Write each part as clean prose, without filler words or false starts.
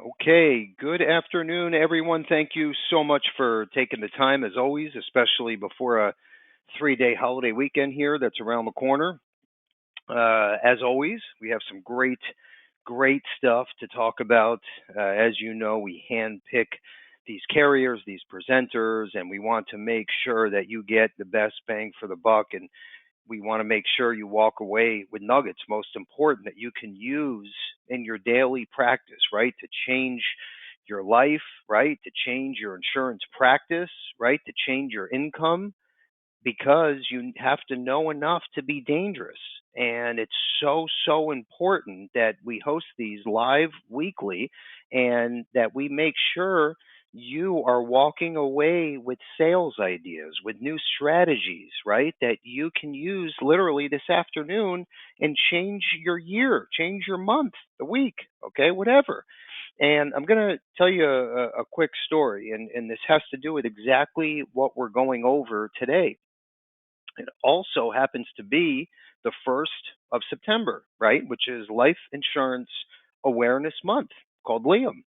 Okay, good afternoon, everyone. Thank you so much for taking the time, as always, especially before a 3-day holiday weekend here that's around the corner. As always, we have some great stuff to talk about. As you know, we handpick these carriers, these presenters, and we want to make sure that you get the best bang for the buck. And we want to make sure you walk away with nuggets, most important, that you can use in your daily practice, right? To change your life, right? To change your insurance practice, right? To change your income, because you have to know enough to be dangerous. And it's so important that we host these live weekly and that we make sure you are walking away with sales ideas, with new strategies, right? That you can use literally this afternoon and change your year, change your month, the week, okay, whatever. And I'm going to tell you a quick story, and this has to do with exactly what we're going over today. It also happens to be the 1st of September, right? Which is Life Insurance Awareness Month, called Liam.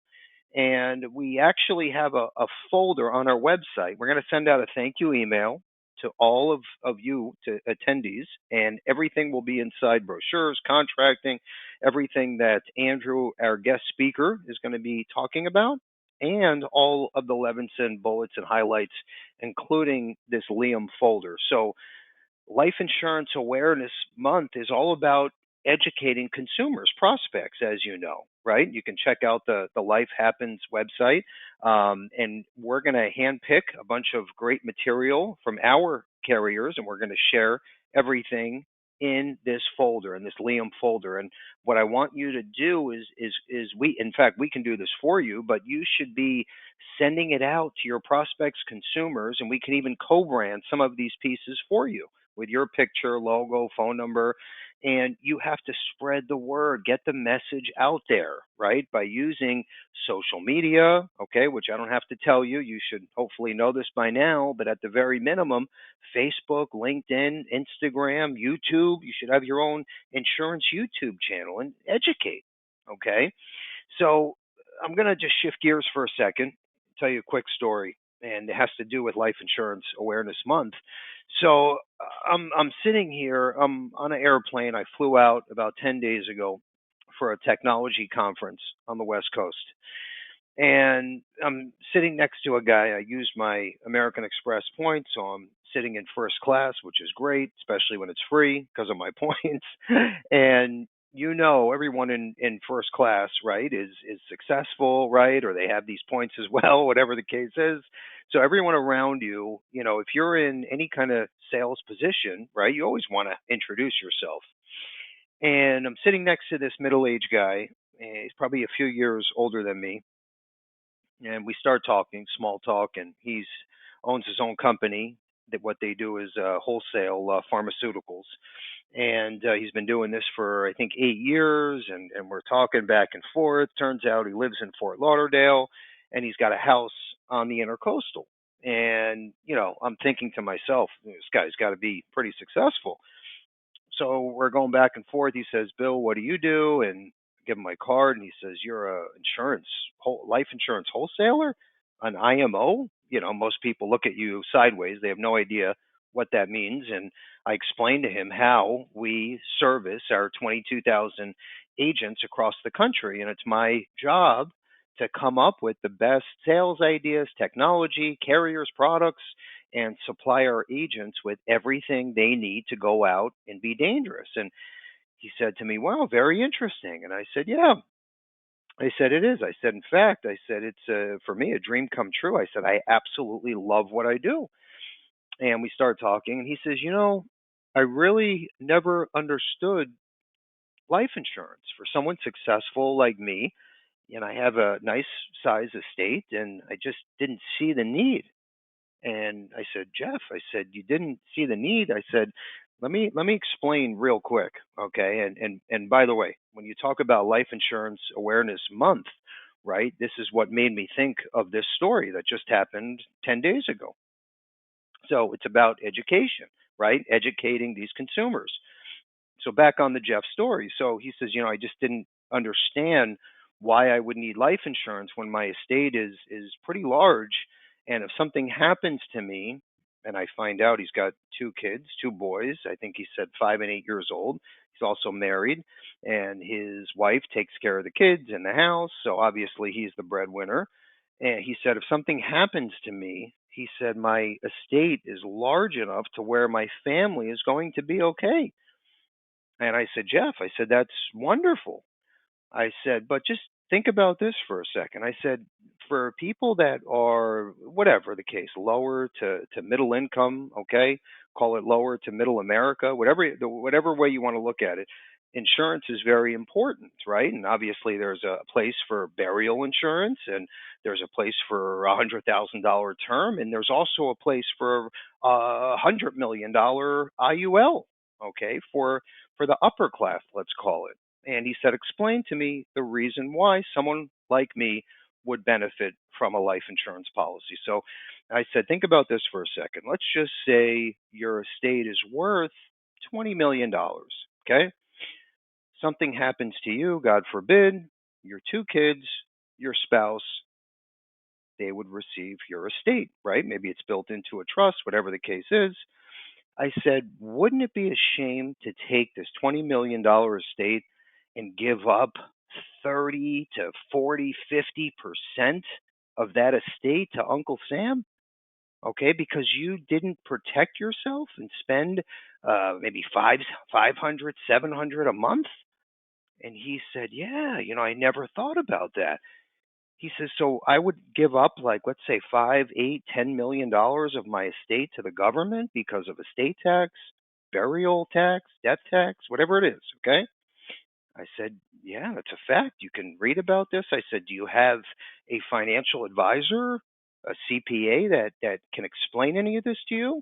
And we actually have a folder on our website. We're going to send out a thank you email to all of you, to attendees, and everything will be inside: brochures, contracting, everything that Andrew, our guest speaker, is going to be talking about, and all of the Levinson bullets and highlights, including this Liam folder. So Life Insurance Awareness Month is all about educating consumers, prospects, as you know, right? You can check out the Life Happens website, and we're going to handpick a bunch of great material from our carriers, and we're going to share everything in this folder, in this Liam folder. And what I want you to do is we, in fact, we can do this for you, but you should be sending it out to your prospects, consumers, and we can even co-brand some of these pieces for you with your picture, logo, phone number. And you have to spread the word, get the message out there, right? By using social media, okay, which I don't have to tell you. You should hopefully know this by now, but at the very minimum, Facebook, LinkedIn, Instagram, YouTube. You should have your own insurance YouTube channel and educate, okay? So I'm going to just shift gears for a second, tell you a quick story, and it has to do with Life Insurance Awareness Month. So I'm sitting here. I'm on an airplane. I flew out about 10 days ago for a technology conference on the West Coast. And I'm sitting next to a guy. I used my American Express points, so I'm sitting in first class, which is great, especially when it's free because of my points. And you know, everyone in first class, right, is successful, right, or they have these points as well, whatever the case is. So everyone around you, you know, if you're in any kind of sales position, right, you always want to introduce yourself. And I'm sitting next to this middle-aged guy. And he's probably a few years older than me, and we start talking, small talk, and he's owns his own company. That what they do is wholesale pharmaceuticals, and he's been doing this for I think 8 years, and we're talking back and forth. Turns out he lives in Fort Lauderdale, and he's got a house on the Intercoastal. And you know, I'm thinking to myself, this guy's got to be pretty successful. So we're going back and forth. He says, "Bill, what do you do?" And I give him my card, and he says, "You're a life insurance wholesaler, an IMO." You know, most people look at you sideways. They have no idea what that means. And I explained to him how we service our 22,000 agents across the country, and it's my job to come up with the best sales ideas, technology, carriers, products, and supply our agents with everything they need to go out and be dangerous. And he said to me, "Wow, very interesting." And I said, "Yeah." I said, "It is." I said, "In fact," I said, "it's for me a dream come true." I said, "I absolutely love what I do." And we started talking, and he says, "You know, I really never understood life insurance for someone successful like me. And I have a nice size estate, and I just didn't see the need." And I said, "Jeff," I said, "you didn't see the need." I said, let me explain real quick, okay? And by the way, when you talk about Life Insurance Awareness Month, right, this is what made me think of this story that just happened 10 days ago. So it's about education, right? Educating these consumers. So back on the Jeff story. So he says, "You know, I just didn't understand why I would need life insurance when my estate is pretty large, and if something happens to me, and I find out he's got two kids, two boys. I think he said 5 and 8 years old. He's also married, and his wife takes care of the kids in the house. So obviously he's the breadwinner. And he said, if something happens to me, he said, my estate is large enough to where my family is going to be okay. And I said, Jeff, I said, that's wonderful. I said, but just think about this for a second. I said, for people that are, whatever the case, lower to middle income, okay, call it lower to middle America, whatever way you want to look at it, insurance is very important, right? And obviously, there's a place for burial insurance, and there's a place for $100,000 term, and there's also a place for $100 million IUL, okay, for the upper class, let's call it. And he said, explain to me the reason why someone like me would benefit from a life insurance policy. So I said, think about this for a second. Let's just say your estate is worth $20 million. Okay. Something happens to you, God forbid, your two kids, your spouse, they would receive your estate, right? Maybe it's built into a trust, whatever the case is. I said, wouldn't it be a shame to take this $20 million estate and give up 30 to 40, 50% of that estate to Uncle Sam? Okay, because you didn't protect yourself and spend maybe 500, 700 a month? And he said, yeah, I never thought about that. He says, so I would give up, like, let's say 5, 8, $10 million of my estate to the government because of estate tax, burial tax, death tax, whatever it is. Okay. I said, yeah, that's a fact. You can read about this. I said, do you have a financial advisor, a CPA that can explain any of this to you?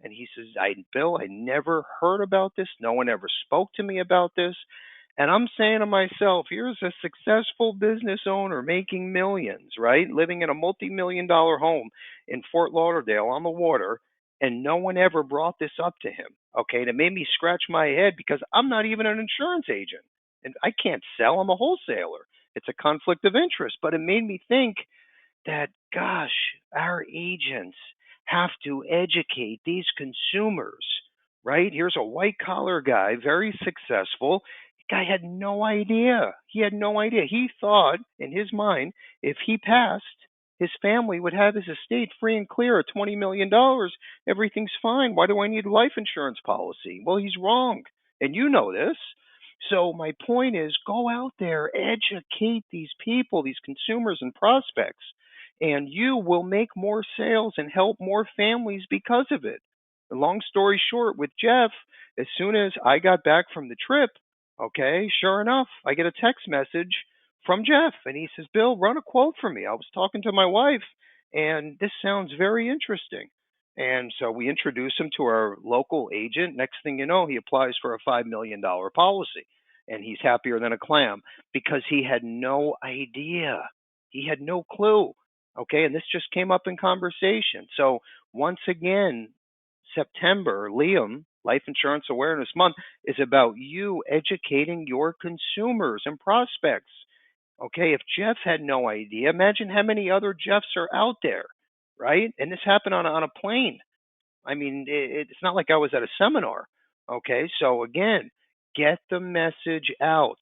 And he says, Bill, I never heard about this. No one ever spoke to me about this. And I'm saying to myself, here's a successful business owner making millions, right? Living in a multi-million-dollar home in Fort Lauderdale on the water, and no one ever brought this up to him. Okay, and it made me scratch my head because I'm not even an insurance agent and I can't sell. I'm a wholesaler. It's a conflict of interest, but it made me think that, gosh, our agents have to educate these consumers, right? Here's a white collar guy, very successful. The guy had no idea. He had no idea. He thought in his mind, if he passed, his family would have his estate free and clear at $20 million. Everything's fine. Why do I need a life insurance policy? Well, he's wrong. And you know this. So my point is go out there, educate these people, these consumers and prospects, and you will make more sales and help more families because of it. The long story short, with Jeff, as soon as I got back from the trip, okay, sure enough, I get a text message from Jeff, and he says, Bill, run a quote for me. I was talking to my wife, and this sounds very interesting. And so we introduce him to our local agent. Next thing you know, he applies for a $5 million policy, and he's happier than a clam because he had no idea. He had no clue. Okay, and this just came up in conversation. So once again, September, Liam, Life Insurance Awareness Month, is about you educating your consumers and prospects. Okay, if Jeff had no idea, imagine how many other Jeffs are out there, right? And this happened on a plane. I mean, it's not like I was at a seminar. Okay, so again, get the message out.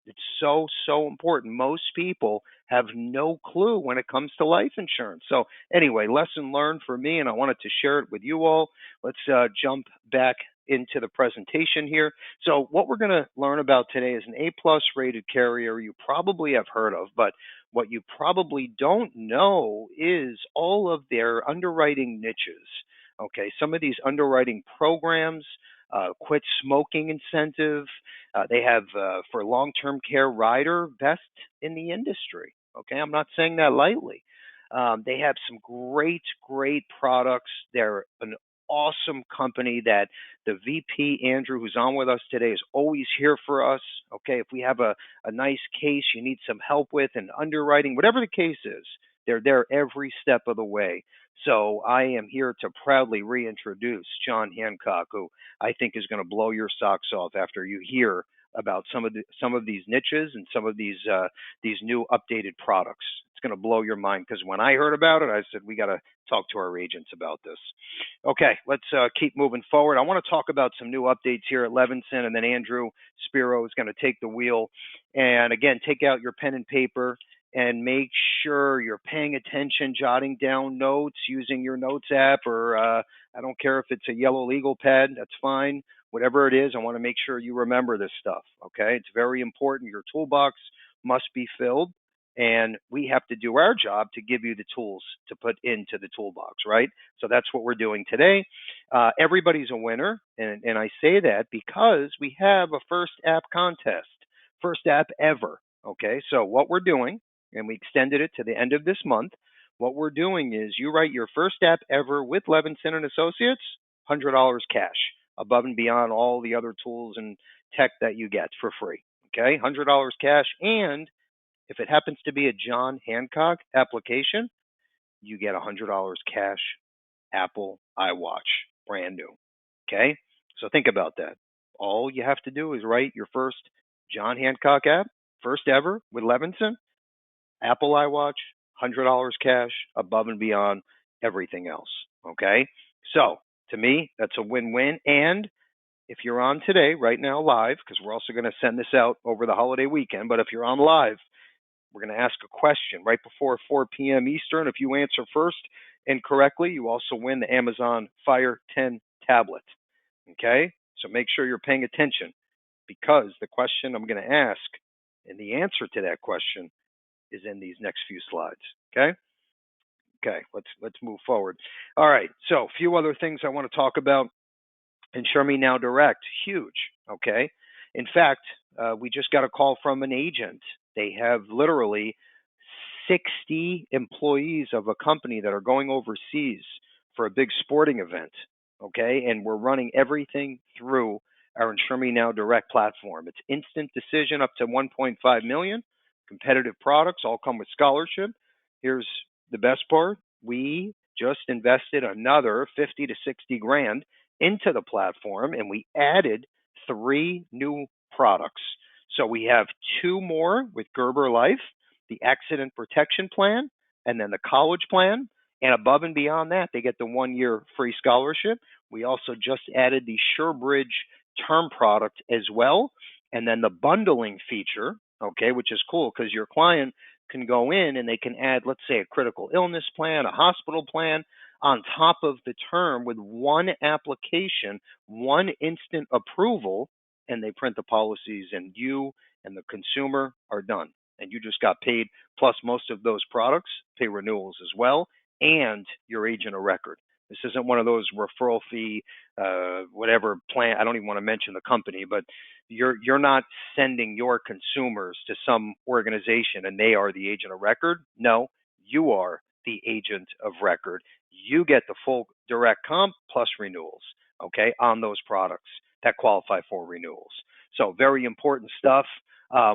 It's so, so important. Most people have no clue when it comes to life insurance. So, anyway, lesson learned for me, and I wanted to share it with you all. Let's jump back into the presentation here. So, what we're going to learn about today is an A-plus rated carrier you probably have heard of, but what you probably don't know is all of their underwriting niches. Okay, some of these underwriting programs, quit smoking incentive, they have for long-term care rider, best in the industry. Okay, I'm not saying that lightly. They have some great, great products. They're an awesome company that the VP, Andrew, who's on with us today, is always here for us. Okay, if we have a nice case you need some help with and underwriting, whatever the case is, they're there every step of the way. So I am here to proudly reintroduce John Hancock, who I think is going to blow your socks off after you hear about some of these niches and some of these new updated products. It's going to blow your mind, because when I heard about it, I said we got to talk to our agents about this. Okay, let's keep moving forward. I want to talk about some new updates here at Levinson, and then Andrew Spiro is going to take the wheel. And again, take out your pen and paper and make sure you're paying attention, jotting down notes using your notes app, or I don't care if it's a yellow legal pad, that's fine. Whatever it is, I want to make sure you remember this stuff, okay? It's very important. Your toolbox must be filled, and we have to do our job to give you the tools to put into the toolbox, right? So that's what we're doing today. Everybody's a winner, and I say that because we have a first app contest, first app ever, okay? So what we're doing, and we extended it to the end of this month, what we're doing is you write your first app ever with Levinson and Associates, $100 cash, above and beyond all the other tools and tech that you get for free. Okay, $100 cash. And if it happens to be a John Hancock application, you get $100 cash, Apple iWatch, brand new. Okay, so think about that. All you have to do is write your first John Hancock app, first ever with Levinson, Apple iWatch, $100 cash, above and beyond everything else. Okay, so to me, that's a win-win. And if you're on today, right now, live, because we're also going to send this out over the holiday weekend, but if you're on live, we're going to ask a question right before 4 p.m. Eastern. If you answer first and correctly, you also win the Amazon Fire 10 tablet. Okay? So make sure you're paying attention, because the question I'm going to ask and the answer to that question is in these next few slides. Okay? Okay, let's move forward. All right, so a few other things I want to talk about. Insure Me Now Direct, huge, okay? In fact, we just got a call from an agent. They have literally 60 employees of a company that are going overseas for a big sporting event, okay? And we're running everything through our Insure Me Now Direct platform. It's instant decision up to $1.5 million, competitive products, all come with scholarship. Here's the best part. We just invested another 50 to 60 grand into the platform, and we added 3 new products. So we have 2 more with Gerber Life, the accident protection plan, and then the college plan. And above and beyond that, they get the 1-year free scholarship. We also just added the SureBridge term product as well, and then the bundling feature, okay, which is cool because your client can go in and they can add, let's say, a critical illness plan, a hospital plan, on top of the term with one application, one instant approval, and they print the policies, and you and the consumer are done. And you just got paid, plus most of those products pay renewals as well, and your agent of record. This isn't one of those referral fee, whatever plan. I don't even want to mention the company, but you're not sending your consumers to some organization and they are the agent of record. No, you are the agent of record. You get the full direct comp plus renewals, okay, on those products that qualify for renewals. So very important stuff.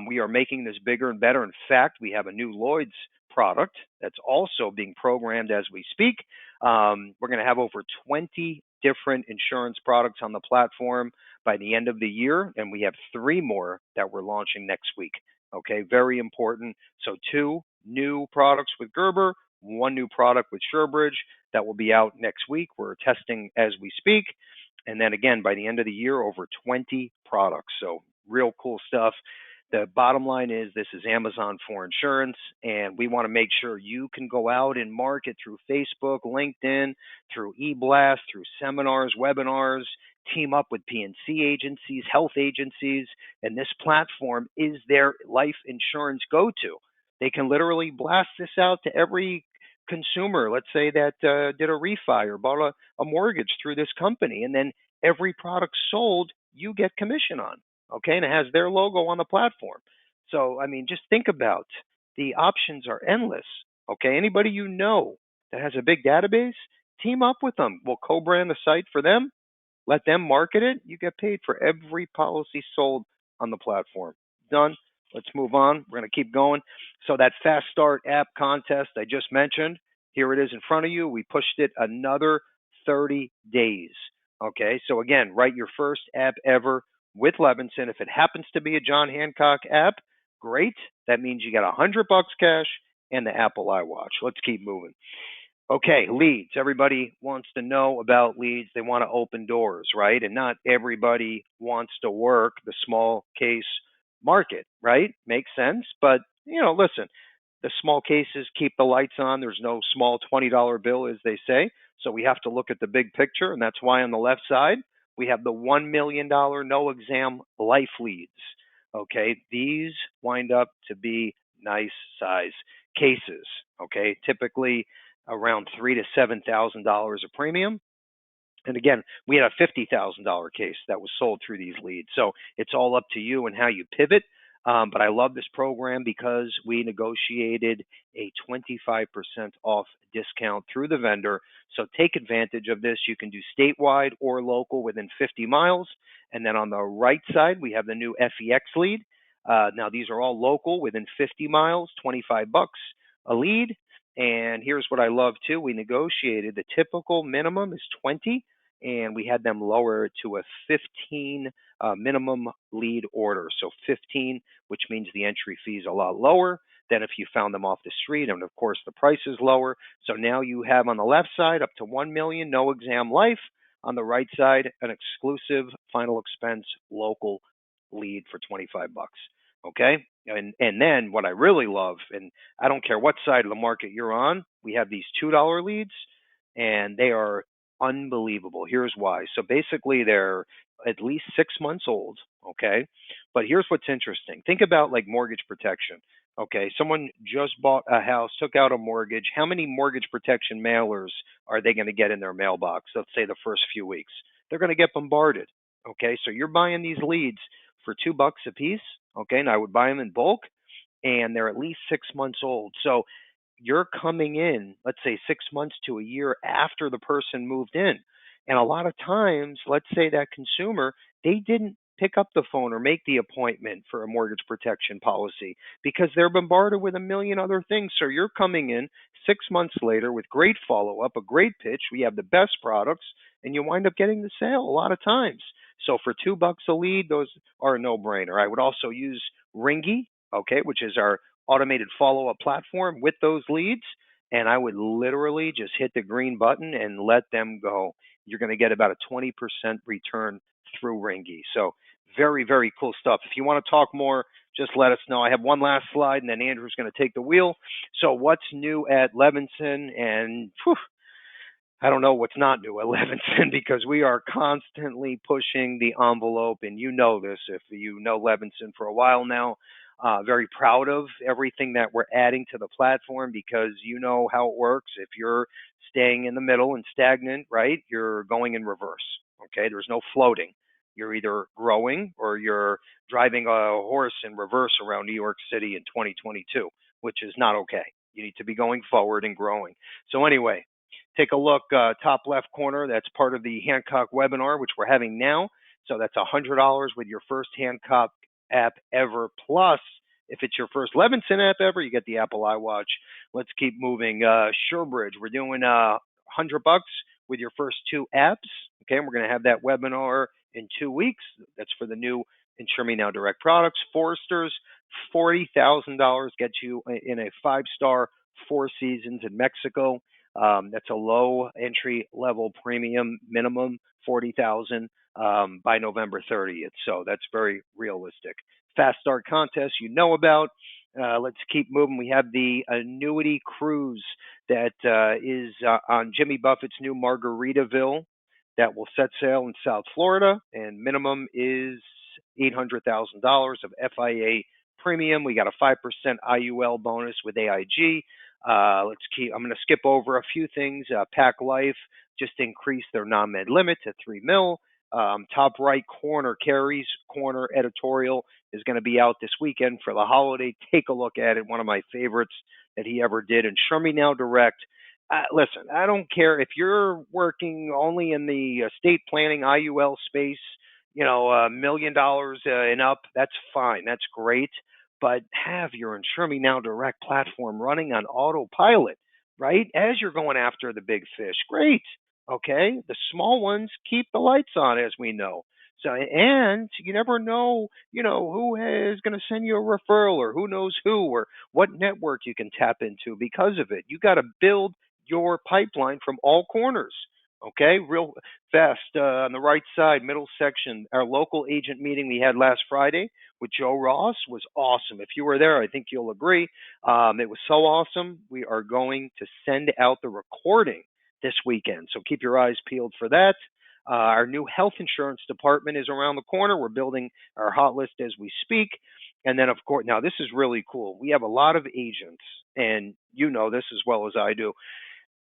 We are making this bigger and better. In fact, we have a new Lloyd's product that's also being programmed as we speak. We're going to have over 20 different insurance products on the platform by the end of the year, and we have 3 more that we're launching next week. Okay, very important. So 2 new products with Gerber, 1 new product with SureBridge that will be out next week. We're testing as we speak. And then again, by the end of the year, over 20 products. So real cool stuff. The bottom line is this is Amazon for insurance, and we want to make sure you can go out and market through Facebook, LinkedIn, through eBlast, through seminars, webinars, team up with P&C agencies, health agencies, and this platform is their life insurance go-to. They can literally blast this out to every consumer, let's say that did a refi or bought a mortgage through this company, and then every product sold, you get commission on. Okay, and it has their logo on the platform. So, I mean, just think about the options are endless. Okay, anybody you know that has a big database, team up with them. We'll co-brand the site for them, let them market it. You get paid for every policy sold on the platform. Done. Let's move on. We're going to keep going. So that Fast Start app contest I just mentioned, here it is in front of you. We pushed it another 30 days. Okay, so again, write your first app ever with Levinson. If it happens to be a John Hancock app, great. That means you got $100 cash and the Apple iWatch. Let's keep moving. Okay, leads. Everybody wants to know about leads. They want to open doors, right? And not everybody wants to work the small case market, right? Makes sense. But, listen, the small cases keep the lights on. There's no small $20 bill, as they say. So we have to look at the big picture. And that's why on the left side, we have the $1 million no exam life leads. Okay, these wind up to be nice size cases. Okay, typically around $3,000 to $7,000 a premium. And again, we had a $50,000 case that was sold through these leads. So it's all up to you and how you pivot. But I love this program because we negotiated a 25% off discount through the vendor. So take advantage of this. You can do statewide or local within 50 miles. And then on the right side, we have the new FEX lead. Now, these are all local within 50 miles, $25 a lead. And here's what I love too. We negotiated the typical minimum is 20, and we had them lower it to a 15 minimum lead order. So 15, which means the entry fee is a lot lower than if you found them off the street. And of course, the price is lower. So now you have on the left side up to 1 million, no exam life. On the right side, an exclusive final expense local lead for $25. Okay. And then what I really love, and I don't care what side of the market you're on, we have these $2 leads, and they are unbelievable. Here's why. So basically, they're at least 6 months old. Okay. But here's what's interesting. Think about like mortgage protection. Okay. Someone just bought a house, took out a mortgage. How many mortgage protection mailers are they going to get in their mailbox? Let's say the first few weeks. They're going to get bombarded. Okay. So you're buying these leads for $2 a piece. Okay. And I would buy them in bulk, and they're at least 6 months old. So you're coming in, let's say 6 months to a year after the person moved in. And a lot of times, let's say that consumer, they didn't pick up the phone or make the appointment for a mortgage protection policy because they're bombarded with a million other things. So you're coming in 6 months later with great follow-up, a great pitch. We have the best products, and you wind up getting the sale a lot of times. So for $2 a lead, those are a no-brainer. I would also use Ringy, okay, which is our automated follow-up platform with those leads, and I would literally just hit the green button and let them go. You're going to get about a 20% return through Ringy. So very, very cool stuff. If you want to talk more, just let us know. I have one last slide, and then Andrew's going to take the wheel. So what's new at Levinson? And I don't know what's not new at Levinson because we are constantly pushing the envelope, and you know this if you know Levinson for a while now. Very proud of everything that we're adding to the platform because you know how it works. If you're staying in the middle and stagnant, right, you're going in reverse. Okay, there's no floating. You're either growing or you're driving a horse in reverse around New York City in 2022, which is not okay. You need to be going forward and growing. So anyway, take a look, top left corner. That's part of the Hancock webinar, which we're having now. So that's $100 with your first Hancock app ever. Plus, if it's your first Levinson app ever, you get the Apple iWatch. Let's keep moving. Surebridge, we're doing $100 with your first 2 apps. Okay, and we're going to have that webinar in 2 weeks. That's for the new Insure Me Now Direct products. Foresters, $40,000 gets you in a 5-star 4 seasons in Mexico. That's a low entry level premium minimum, $40,000 by November 30th. So that's very realistic. Fast start contest you know about. Let's keep moving. We have the annuity cruise that is on Jimmy Buffett's new Margaritaville that will set sail in South Florida, and minimum is $800,000 of FIA premium. We got a 5% IUL bonus with AIG. I'm going to skip over a few things. Pac Life just increased their non-med limit to $3 million. Top right corner, Carrie's corner editorial is going to be out this weekend for the holiday. Take a look at it. One of my favorites that he ever did. And Insure Me Now Direct. Listen, I don't care if you're working only in the estate planning IUL space, $1 million and up. That's fine. That's great. But have your Insure Me Now Direct platform running on autopilot, right? As you're going after the big fish. Great. Okay. The small ones keep the lights on, as we know. So, and you never know, who is going to send you a referral or who knows who or what network you can tap into because of it. You got to build your pipeline from all corners. Okay, real fast on the right side, middle section, our local agent meeting we had last Friday with Joe Ross was awesome. If you were there, I think you'll agree. It was so awesome. We are going to send out the recording this weekend, so keep your eyes peeled for that. Our new health insurance department is around the corner. We're building our hot list as we speak. And then, of course, now this is really cool. We have a lot of agents, and you know this as well as I do,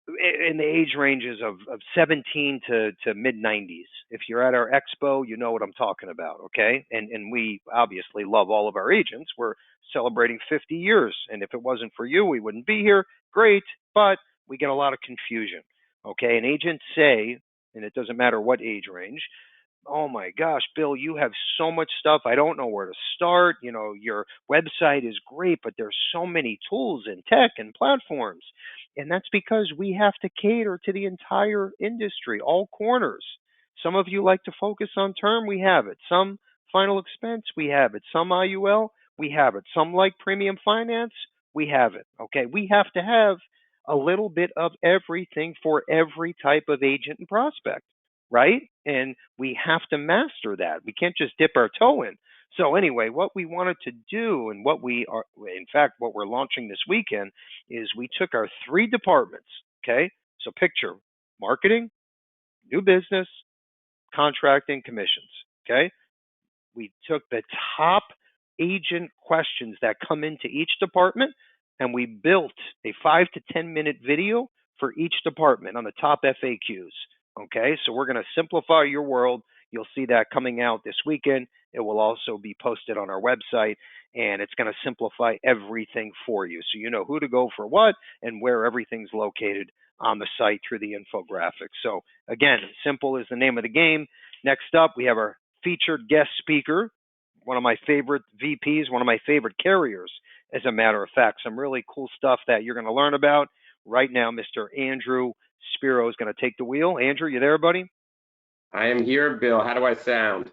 in the age ranges of 17 to mid 90s. If you're at our expo, you know what I'm talking about, okay? And we obviously love all of our agents. We're celebrating 50 years, and if it wasn't for you, we wouldn't be here. Great, but we get a lot of confusion, okay? And agents say, and it doesn't matter what age range, oh my gosh, Bill, you have so much stuff. I don't know where to start. Your website is great, but there's so many tools and tech and platforms. And that's because we have to cater to the entire industry, all corners. Some of you like to focus on term, we have it. Some final expense, we have it. Some IUL, we have it. Some like premium finance, we have it. Okay, we have to have a little bit of everything for every type of agent and prospect, right? And we have to master that. We can't just dip our toe in. So anyway, what we wanted to do and what we are, in fact, what we're launching this weekend is we took our three departments, okay? So picture marketing, new business, contracting, commissions, okay? We took the top agent questions that come into each department and we built a 5 to 10 minute video for each department on the top FAQs. Okay, so we're going to simplify your world. You'll see that coming out this weekend. It will also be posted on our website, and it's going to simplify everything for you. So you know who to go for what and where everything's located on the site through the infographics. So again, simple is the name of the game. Next up, we have our featured guest speaker, one of my favorite VPs, one of my favorite carriers, as a matter of fact. Some really cool stuff that you're going to learn about. Right now, Mr. Andrew Spiro is going to take the wheel. Andrew, you there, buddy? I am here, Bill. How do I sound?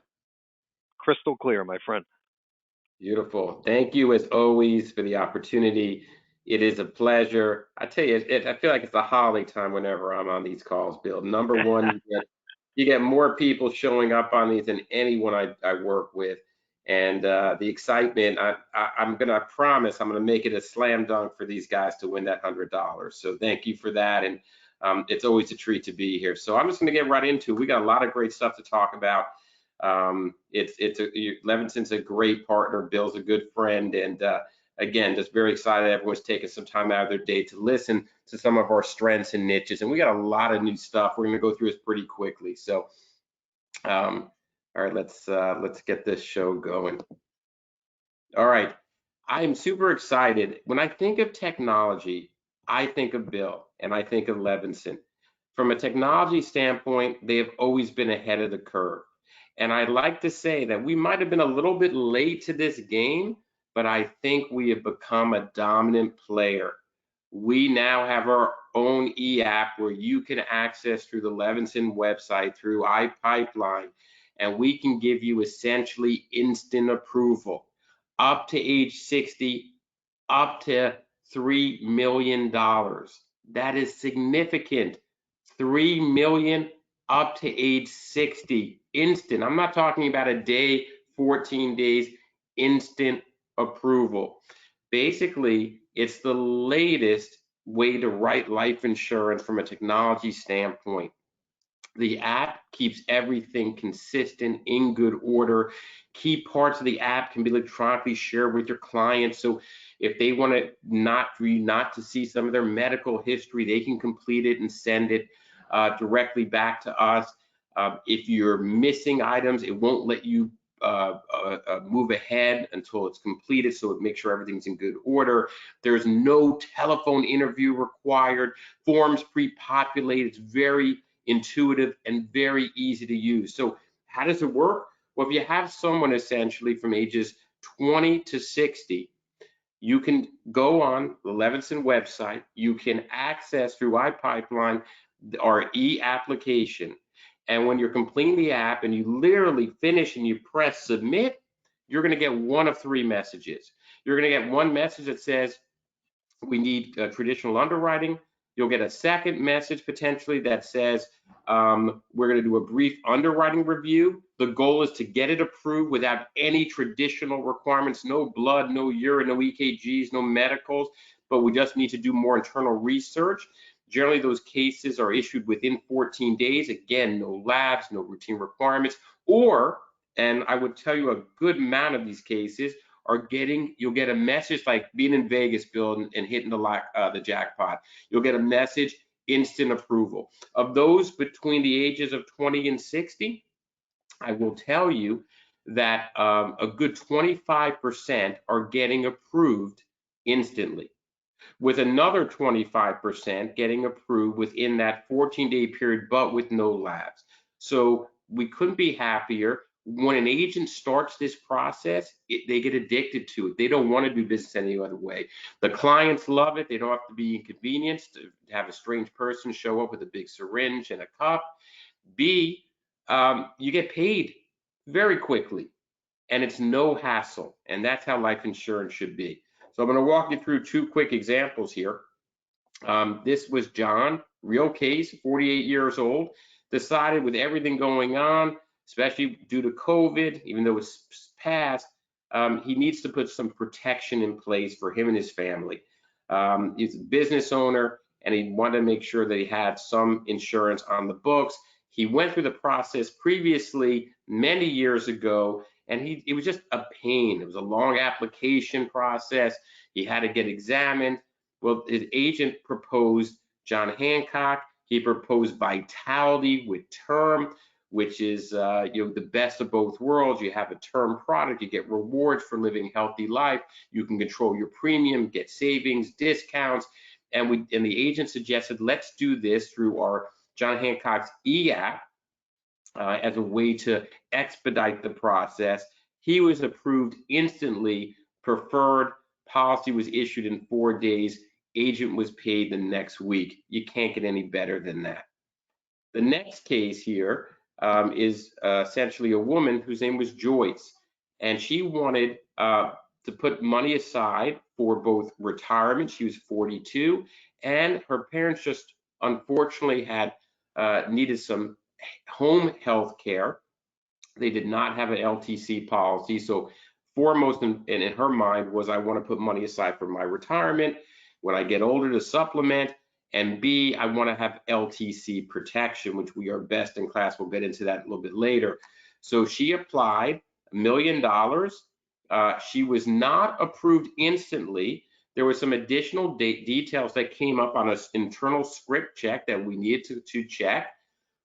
Crystal clear, my friend. Beautiful. Thank you, as always, for the opportunity. It is a pleasure. I tell you, I feel like it's a holiday time whenever I'm on these calls, Bill. Number one, you get more people showing up on these than anyone I work with. And the excitement, I'm going to promise I'm going to make it a slam dunk for these guys to win that $100. So thank you for that. And it's always a treat to be here. So I'm just going to get right into it. We got a lot of great stuff to talk about. Levinson's a great partner. Bill's a good friend. And again, just very excited everyone's taking some time out of their day to listen to some of our strengths and niches. And we got a lot of new stuff. We're going to go through this pretty quickly. So, all right, let's get this show going. All right, I'm super excited. When I think of technology, I think of Bill and I think of Levinson. From a technology standpoint, they have always been ahead of the curve. And I'd like to say that we might have been a little bit late to this game, but I think we have become a dominant player. We now have our own e-app where you can access through the Levinson website, through iPipeline, and we can give you essentially instant approval up to age 60, up to $3 million. That is significant. 3 million up to age 60, instant. I'm not talking about a day, 14 days, instant approval. Basically, it's the latest way to write life insurance from a technology standpoint. The app keeps everything consistent, in good order. Key parts of the app can be electronically shared with your clients. So if they want to for you not to see some of their medical history, they can complete it and send it directly back to us. If you're missing items, it won't let you move ahead until it's completed, so it makes sure everything's in good order. There's no telephone interview required. Forms pre-populated. It's very intuitive and very easy to use. So how does it work? Well, if you have someone essentially from ages 20 to 60, you can go on the Levinson website. You can access through iPipeline our e-application, And when you're completing the app and you literally finish and you press submit, you're going to get one of three messages. You're going to get one message that says, we need traditional underwriting. You'll get a second message potentially that says, we're going to do a brief underwriting review. The goal is to get it approved without any traditional requirements, no blood, no urine, no EKGs, no medicals, but we just need to do more internal research. Generally, those cases are issued within 14 days. Again, no labs, no routine requirements, and I would tell you a good amount of these cases are you'll get a message like being in Vegas, Bill, and hitting the jackpot. You'll get a message, instant approval. Of those between the ages of 20 and 60, I will tell you that a good 25% are getting approved instantly, with another 25% getting approved within that 14-day period, but with no labs. So we couldn't be happier. When an agent starts this process, they get addicted to it. They don't want to do business any other way. The clients love it. They don't have to be inconvenienced to have a strange person show up with a big syringe and a cup. B, you get paid very quickly, and it's no hassle. And that's how life insurance should be. So I'm going to walk you through two quick examples here. This was John, real case, 48 years old, decided with everything going on, especially due to COVID, even though it's past, he needs to put some protection in place for him and his family. He's a business owner, and he wanted to make sure that he had some insurance on the books. He went through the process previously, many years ago, and it was just a pain. It was a long application process. He had to get examined. Well, his agent proposed John Hancock. He proposed Vitality with term, which is the best of both worlds. You have a term product, you get rewards for living a healthy life. You can control your premium, get savings, discounts, and the agent suggested, let's do this through our John Hancock's e-app as a way to expedite the process. He was approved instantly. Preferred policy was issued in 4 days. Agent was paid the next week. You can't get any better than that. The next case here is essentially a woman whose name was Joyce, and she wanted to put money aside for both retirement. She was 42, and her parents just unfortunately had needed some home health care. They did not have an LTC policy, so foremost in her mind was, I want to put money aside for my retirement when I get older to supplement, and B, I want to have LTC protection, which we are best in class. We'll get into that a little bit later. So she applied $1 million. She was not approved instantly. There were some additional details that came up on an internal script check that we needed to check.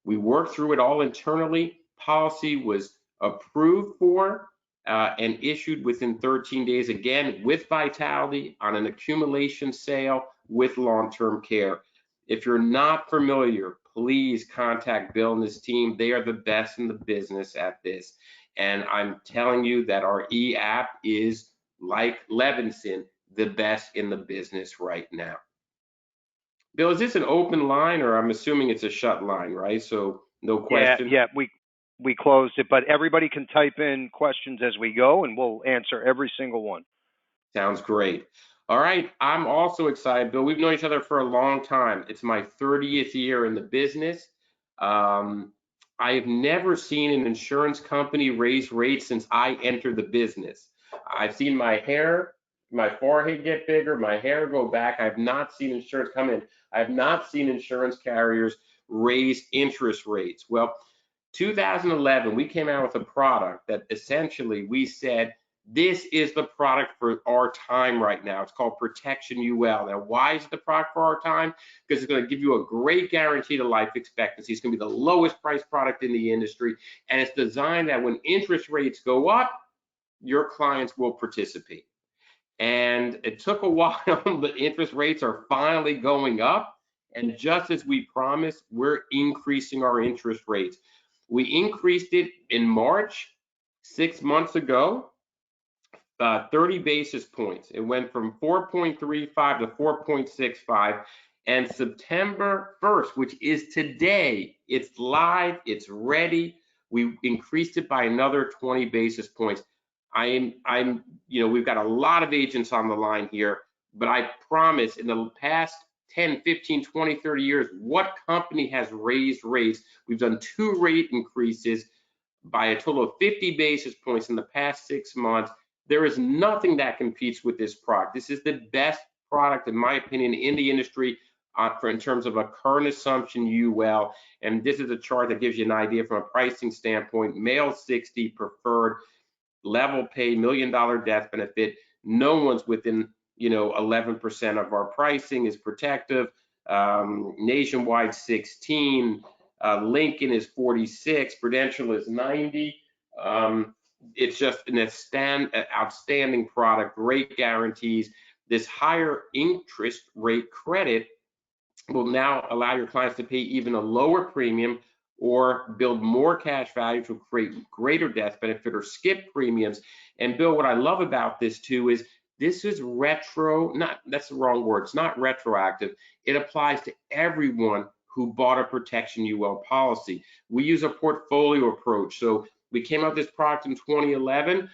We worked through it all internally. Policy was approved for and issued within 13 days, again, with Vitality on an accumulation sale with long-term care. If you're not familiar, please contact Bill and his team. They are the best in the business at this. And I'm telling you that our e-app is, like Levinson, the best in the business right now. Bill, is this an open line, or I'm assuming it's a shut line, right? So no question? Yeah, we closed it, but everybody can type in questions as we go, and we'll answer every single one. Sounds great. All right, I'm also excited, Bill. We've known each other for a long time. It's my 30th year in the business. I have never seen an insurance company raise rates since I entered the business. I've seen my forehead get bigger, my hair go back. I've not seen insurance come in. I've not seen insurance carriers raise interest rates. Well, 2011, we came out with a product that essentially we said, this is the product for our time right now. It's called Protection UL. Now, why is it the product for our time? Because it's going to give you a great guarantee to life expectancy. It's going to be the lowest price product in the industry. And it's designed that when interest rates go up, your clients will participate. And it took a while, but interest rates are finally going up. And just as we promised, we're increasing our interest rates. We increased it in March, 6 months ago, 30 basis points. It went from 4.35 to 4.65. And September 1st, which is today, it's live, it's ready. We increased it by another 20 basis points. We've got a lot of agents on the line here, but I promise in the past 10, 15, 20, 30 years, what company has raised rates? We've done 2 rate increases by a total of 50 basis points in the past 6 months. There is nothing that competes with this product. This is the best product, in my opinion, in the industry in terms of a current assumption UL. And this is a chart that gives you an idea from a pricing standpoint. Male 60 preferred, level pay, $1 million death benefit. No one's within 11% of our pricing is protective. Nationwide 16. Lincoln is 46. Prudential is 90. It's just an outstanding product, great guarantees. This higher interest rate credit will now allow your clients to pay even a lower premium or build more cash value to create greater death benefit or skip premiums. And Bill, what I love about this too is this is that's the wrong word. It's not retroactive. It applies to everyone who bought a protection UL policy. We use a portfolio approach. So we came out with this product in 2011.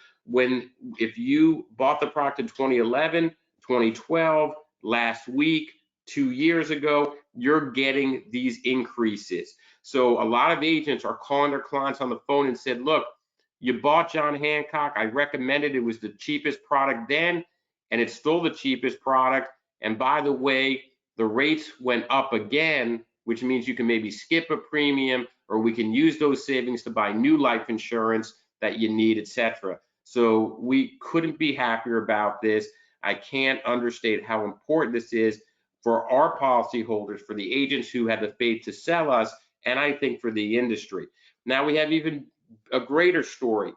If you bought the product in 2011, 2012, last week, 2 years ago, you're getting these increases. So a lot of agents are calling their clients on the phone and said, look, you bought John Hancock. I recommended it was the cheapest product then, and it's still the cheapest product. And by the way, the rates went up again, which means you can maybe skip a premium, or we can use those savings to buy new life insurance that you need, etc. So we couldn't be happier about this. I can't understate how important this is for our policyholders, for the agents who have the faith to sell us, and I think for the industry. Now we have even a greater story.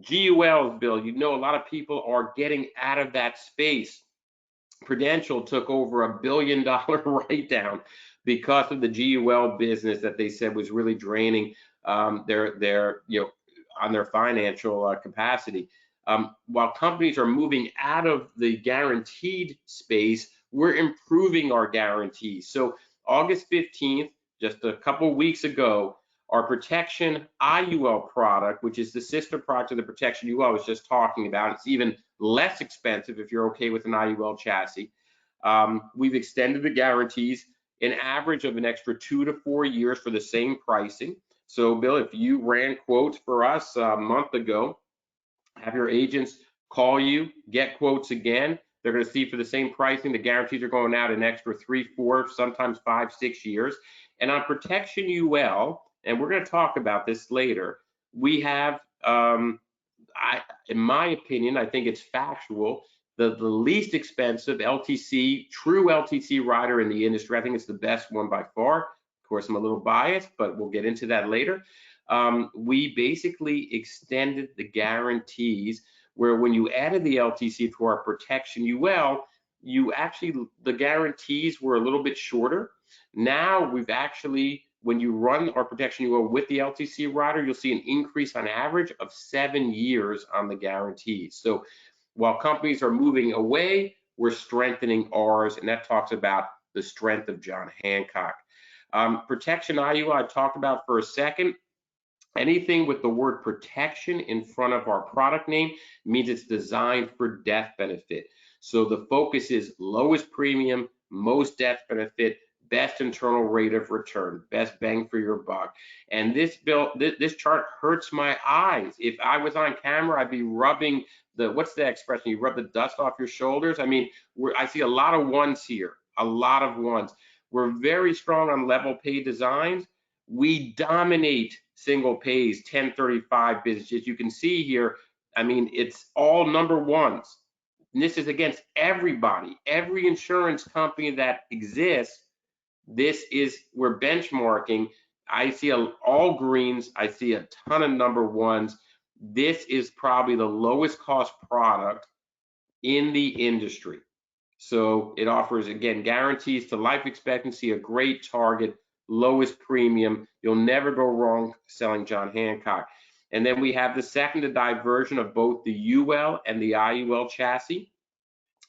GULs, Bill, a lot of people are getting out of that space. Prudential took over $1 billion write-down because of the GUL business that they said was really draining on their financial capacity. While companies are moving out of the guaranteed space, we're improving our guarantees. So August 15th, just a couple weeks ago, our protection IUL product, which is the sister product of the protection UL I was just talking about, it's even less expensive if you're okay with an IUL chassis. We've extended the guarantees an average of an extra 2 to 4 years for the same pricing. So Bill, if you ran quotes for us a month ago, have your agents call you, get quotes again. They're going to see for the same pricing, the guarantees are going out an extra 3, 4, sometimes 5, 6 years. And on protection UL, and we're going to talk about this later, we have, in my opinion, I think it's factual, the least expensive LTC, true LTC rider in the industry. I think it's the best one by far. Of course, I'm a little biased, but we'll get into that later. We basically extended the guarantees where when you added the LTC to our protection UL, the guarantees were a little bit shorter. Now we've actually, when you run our protection UL with the LTC rider, you'll see an increase on average of 7 years on the guarantees. So while companies are moving away, we're strengthening ours, and that talks about the strength of John Hancock. Protection IUL I talked about for a second. Anything with the word protection in front of our product name means it's designed for death benefit. So the focus is lowest premium, most death benefit, best internal rate of return, best bang for your buck. And this chart hurts my eyes. If I was on camera, I'd be rubbing what's the expression? You rub the dust off your shoulders. I mean, I see a lot of ones here, a lot of ones. We're very strong on level pay designs. We dominate single pays, 1035 business. As you can see here, I mean, it's all number ones. And this is against everybody, every insurance company that exists. We're benchmarking. I see all greens. I see a ton of number ones. This is probably the lowest cost product in the industry. So it offers, again, guarantees to life expectancy, a great target, lowest premium. You'll never go wrong selling John Hancock. And then we have the second to die version of both the UL and the IUL chassis.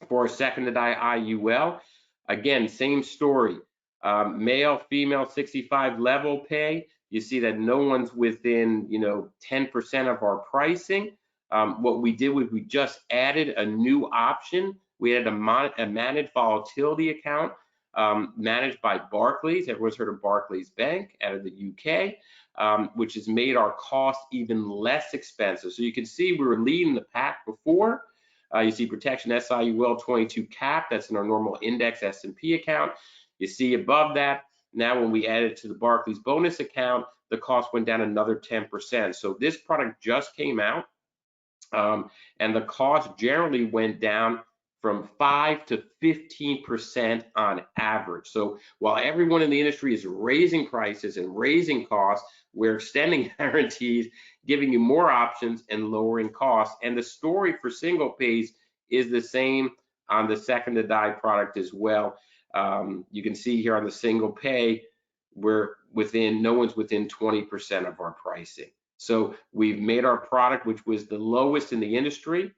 For a second to die IUL, again, same story. Male, female, 65 level pay. You see that no one's within, 10% of our pricing. What we did was we just added a new option. We added a managed volatility account managed by Barclays. Everyone's heard of Barclays Bank out of the UK, which has made our cost even less expensive. So you can see we were leading the pack before. You see protection SIUL 22 cap, that's in our normal index S&P account. You see above that, now when we added to the Barclays bonus account, the cost went down another 10%. So this product just came out, and the cost generally went down from 5 to 15% on average. So while everyone in the industry is raising prices and raising costs, we're extending guarantees, giving you more options and lowering costs. And the story for single pays is the same on the second to die product as well. You can see here on the single pay, no one's within 20% of our pricing. So we've made our product, which was the lowest in the industry,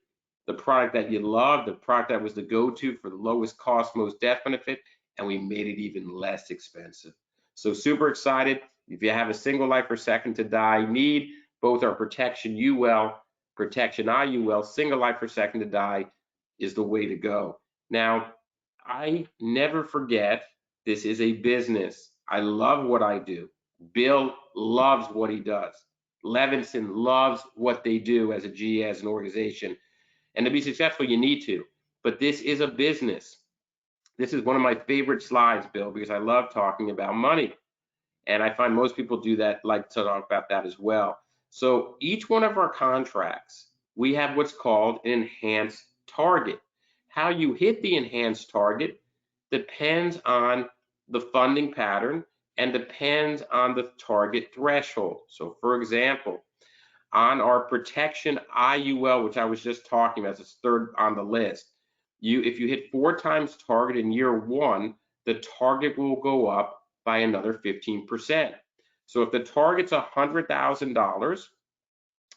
the product that you love, the product that was the go-to for the lowest cost, most death benefit, and we made it even less expensive. So super excited. If you have a single life or second to die need, both our protection UL, protection IUL, single life or second to die is the way to go. Now, I never forget, this is a business. I love what I do. Bill loves what he does. Levinson loves what they do as a GE, as an organization. And to be successful, you need to. But this is a business. This is one of my favorite slides, Bill, because I love talking about money. And I find most people do that, like to talk about that as well. So each one of our contracts, we have what's called an enhanced target. How you hit the enhanced target depends on the funding pattern and depends on the target threshold. So for example, on our protection IUL, which I was just talking about, it's third on the list, if you hit 4 times target in year 1, the target will go up by another 15%. So if the target's $100,000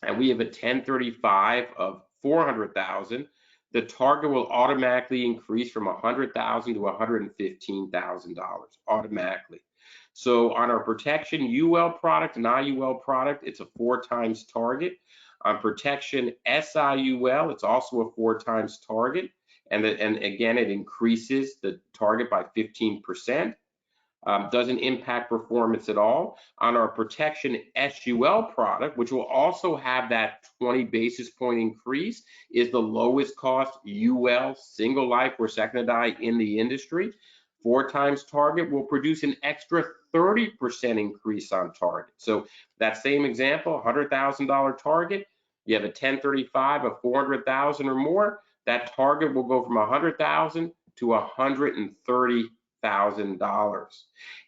and we have a 1035 of 400,000, the target will automatically increase from $100,000 to $115,000 automatically. So on our protection UL product and IUL product, it's a 4 times target. On protection SIUL, it's also a 4 times target. And again, it increases the target by 15%. Doesn't impact performance at all. On our protection SUL product, which will also have that 20 basis point increase, is the lowest cost UL single life or second to die in the industry. 4 times target will produce an extra 30% increase on target. So that same example, $100,000 target, you have a 1035 of 400,000 or more, that target will go from 100,000 to $130,000.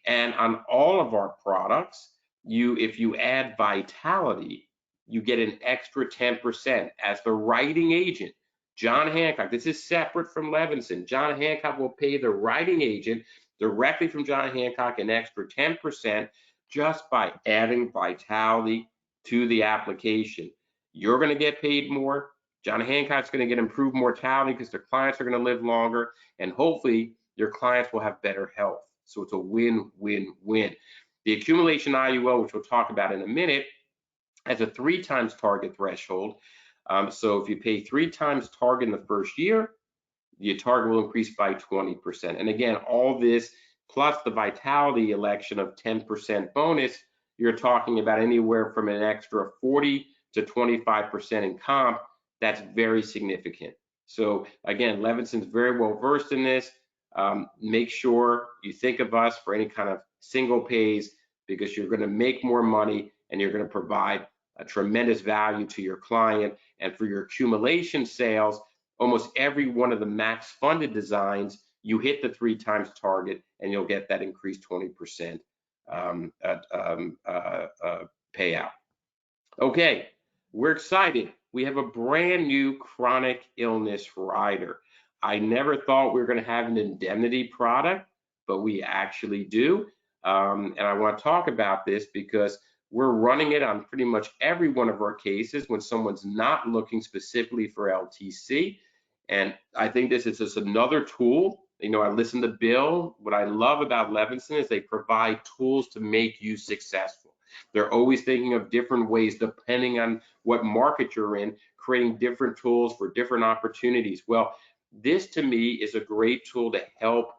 And on all of our products, if you add vitality, you get an extra 10% as the writing agent. John Hancock, this is separate from Levinson. John Hancock will pay the writing agent directly from John Hancock an extra 10% just by adding vitality to the application. You're going to get paid more. John Hancock's going to get improved mortality because their clients are going to live longer, and hopefully your clients will have better health. So it's a win-win-win. The accumulation IUL, which we'll talk about in a minute, has a 3 times target threshold. So if you pay 3 times target in the first year, your target will increase by 20%. And again, all this plus the vitality election of 10% bonus, you're talking about anywhere from an extra 40 to 25% in comp. That's very significant. So again, Levinson's very well versed in this. Make sure you think of us for any kind of single pays, because you're going to make more money and you're going to provide a tremendous value to your client. And for your accumulation sales, almost every one of the max funded designs, you hit the 3 times target and you'll get that increased 20% payout. Okay, we're excited. We have a brand new chronic illness rider. I never thought we were going to have an indemnity product, but we actually do. And I want to talk about this because we're running it on pretty much every one of our cases when someone's not looking specifically for LTC. And I think this is just another tool I listen to Bill. What I love about Levinson is they provide tools to make you successful. They're always thinking of different ways, depending on what market you're in, creating different tools for different opportunities. Well, this to me is a great tool to help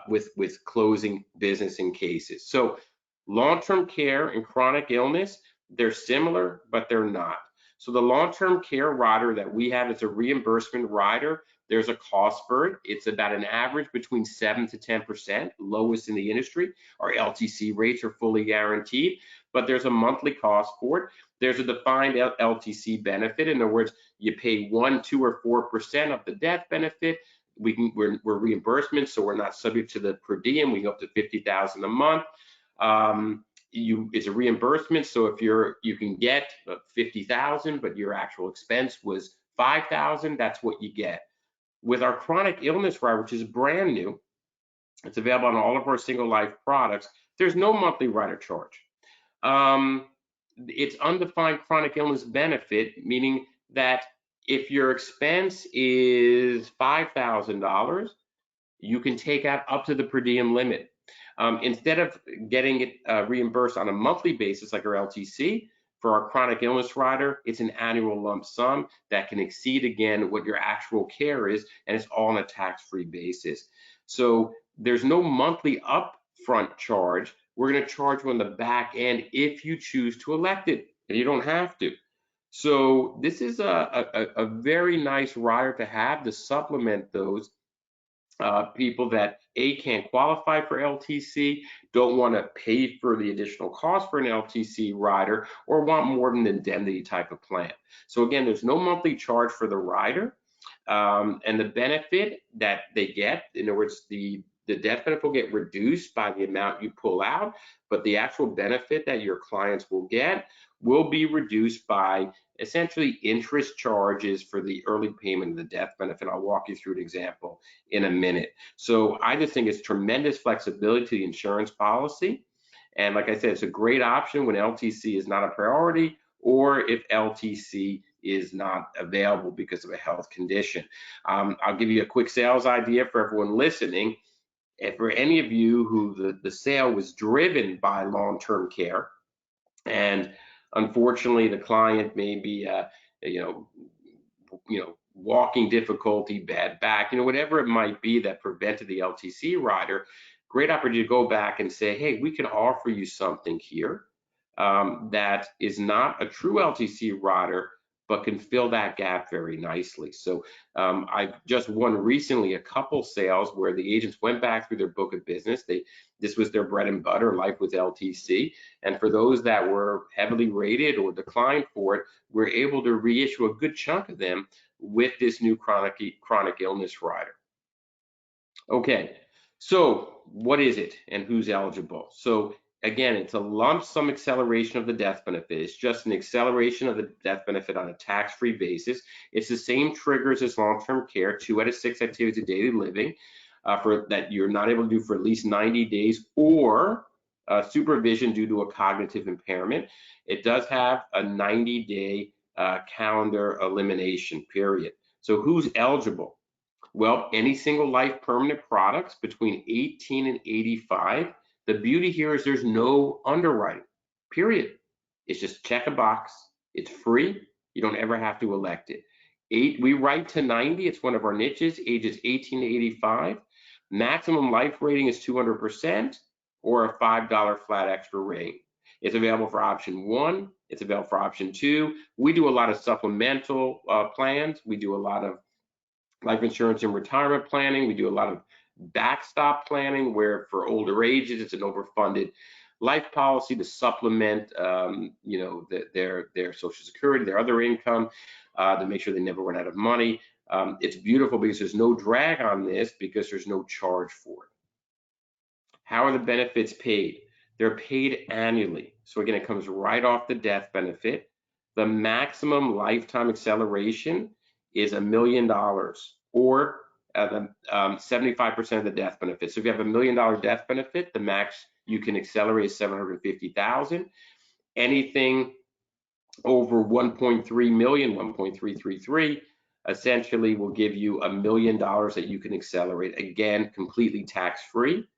with closing business in cases. So long-term care and chronic illness, they're similar, but they're not. So the long-term care rider that we have is a reimbursement rider. There's a cost for it. It's about an average between 7 to 10%, lowest in the industry. Our LTC rates are fully guaranteed, but there's a monthly cost for it. There's a defined LTC benefit. In other words, you pay 1, 2, or 4% of the death benefit. We're reimbursement, so we're not subject to the per diem. We go up to $50,000 a month. It's a reimbursement, so if you can get 50,000, but your actual expense was 5,000, that's what you get. With our chronic illness rider, which is brand new, it's available on all of our single life products. There's no monthly rider charge. It's undefined chronic illness benefit, meaning that if your expense is $5,000, you can take out up to the per diem limit. Instead of getting it reimbursed on a monthly basis like our LTC, for our chronic illness rider, it's an annual lump sum that can exceed, again, what your actual care is, and it's all on a tax-free basis. So there's no monthly upfront charge. We're going to charge you on the back end if you choose to elect it, and you don't have to. So this is a very nice rider to have to supplement those people that can't qualify for LTC, don't want to pay for the additional cost for an LTC rider, or want more of an indemnity type of plan. So again, there's no monthly charge for the rider, and the benefit that they get, in other words, the death benefit will get reduced by the amount you pull out, but the actual benefit that your clients will get will be reduced by essentially interest charges for the early payment of the death benefit. I'll walk you through an example in a minute. So I just think it's tremendous flexibility to the insurance policy. And like I said, it's a great option when LTC is not a priority, or if LTC is not available because of a health condition. I'll give you a quick sales idea for everyone listening. If for any of you who the sale was driven by long-term care, and unfortunately the client may be walking difficulty, bad back, whatever it might be that prevented the LTC rider, great opportunity to go back and say, hey, we can offer you something here that is not a true LTC rider, but can fill that gap very nicely. So I've just won recently a couple sales where the agents went back through their book of business. This was their bread and butter, life with LTC. And for those that were heavily rated or declined for it, we're able to reissue a good chunk of them with this new chronic illness rider. Okay, so what is it and who's eligible? So again, it's a lump sum acceleration of the death benefit. It's just an acceleration of the death benefit on a tax-free basis. It's the same triggers as long-term care, 2 out of 6 activities of daily living for that you're not able to do for at least 90 days, or supervision due to a cognitive impairment. It does have a 90-day calendar elimination period. So who's eligible? Well, any single life permanent products between 18 and 85. The beauty here is there's no underwriting, period. It's just check a box. It's free. You don't ever have to elect it. We write to 90. It's one of our niches, ages 18 to 85. Maximum life rating is 200%, or a $5 flat extra rating. It's available for option 1. It's available for option 2. We do a lot of supplemental plans. We do a lot of life insurance and retirement planning. We do a lot of backstop planning, where for older ages, it's an overfunded life policy to supplement, their Social Security, their other income, to make sure they never run out of money. It's beautiful because there's no drag on this, because there's no charge for it. How are the benefits paid? They're paid annually. So again, it comes right off the death benefit. The maximum lifetime acceleration is $1 million, or 75% of the death benefit. So if you have $1 million death benefit, the max you can accelerate is $750,000. Anything over 1.3 million, 1.333, essentially will give you $1 million that you can accelerate, again, completely tax-free.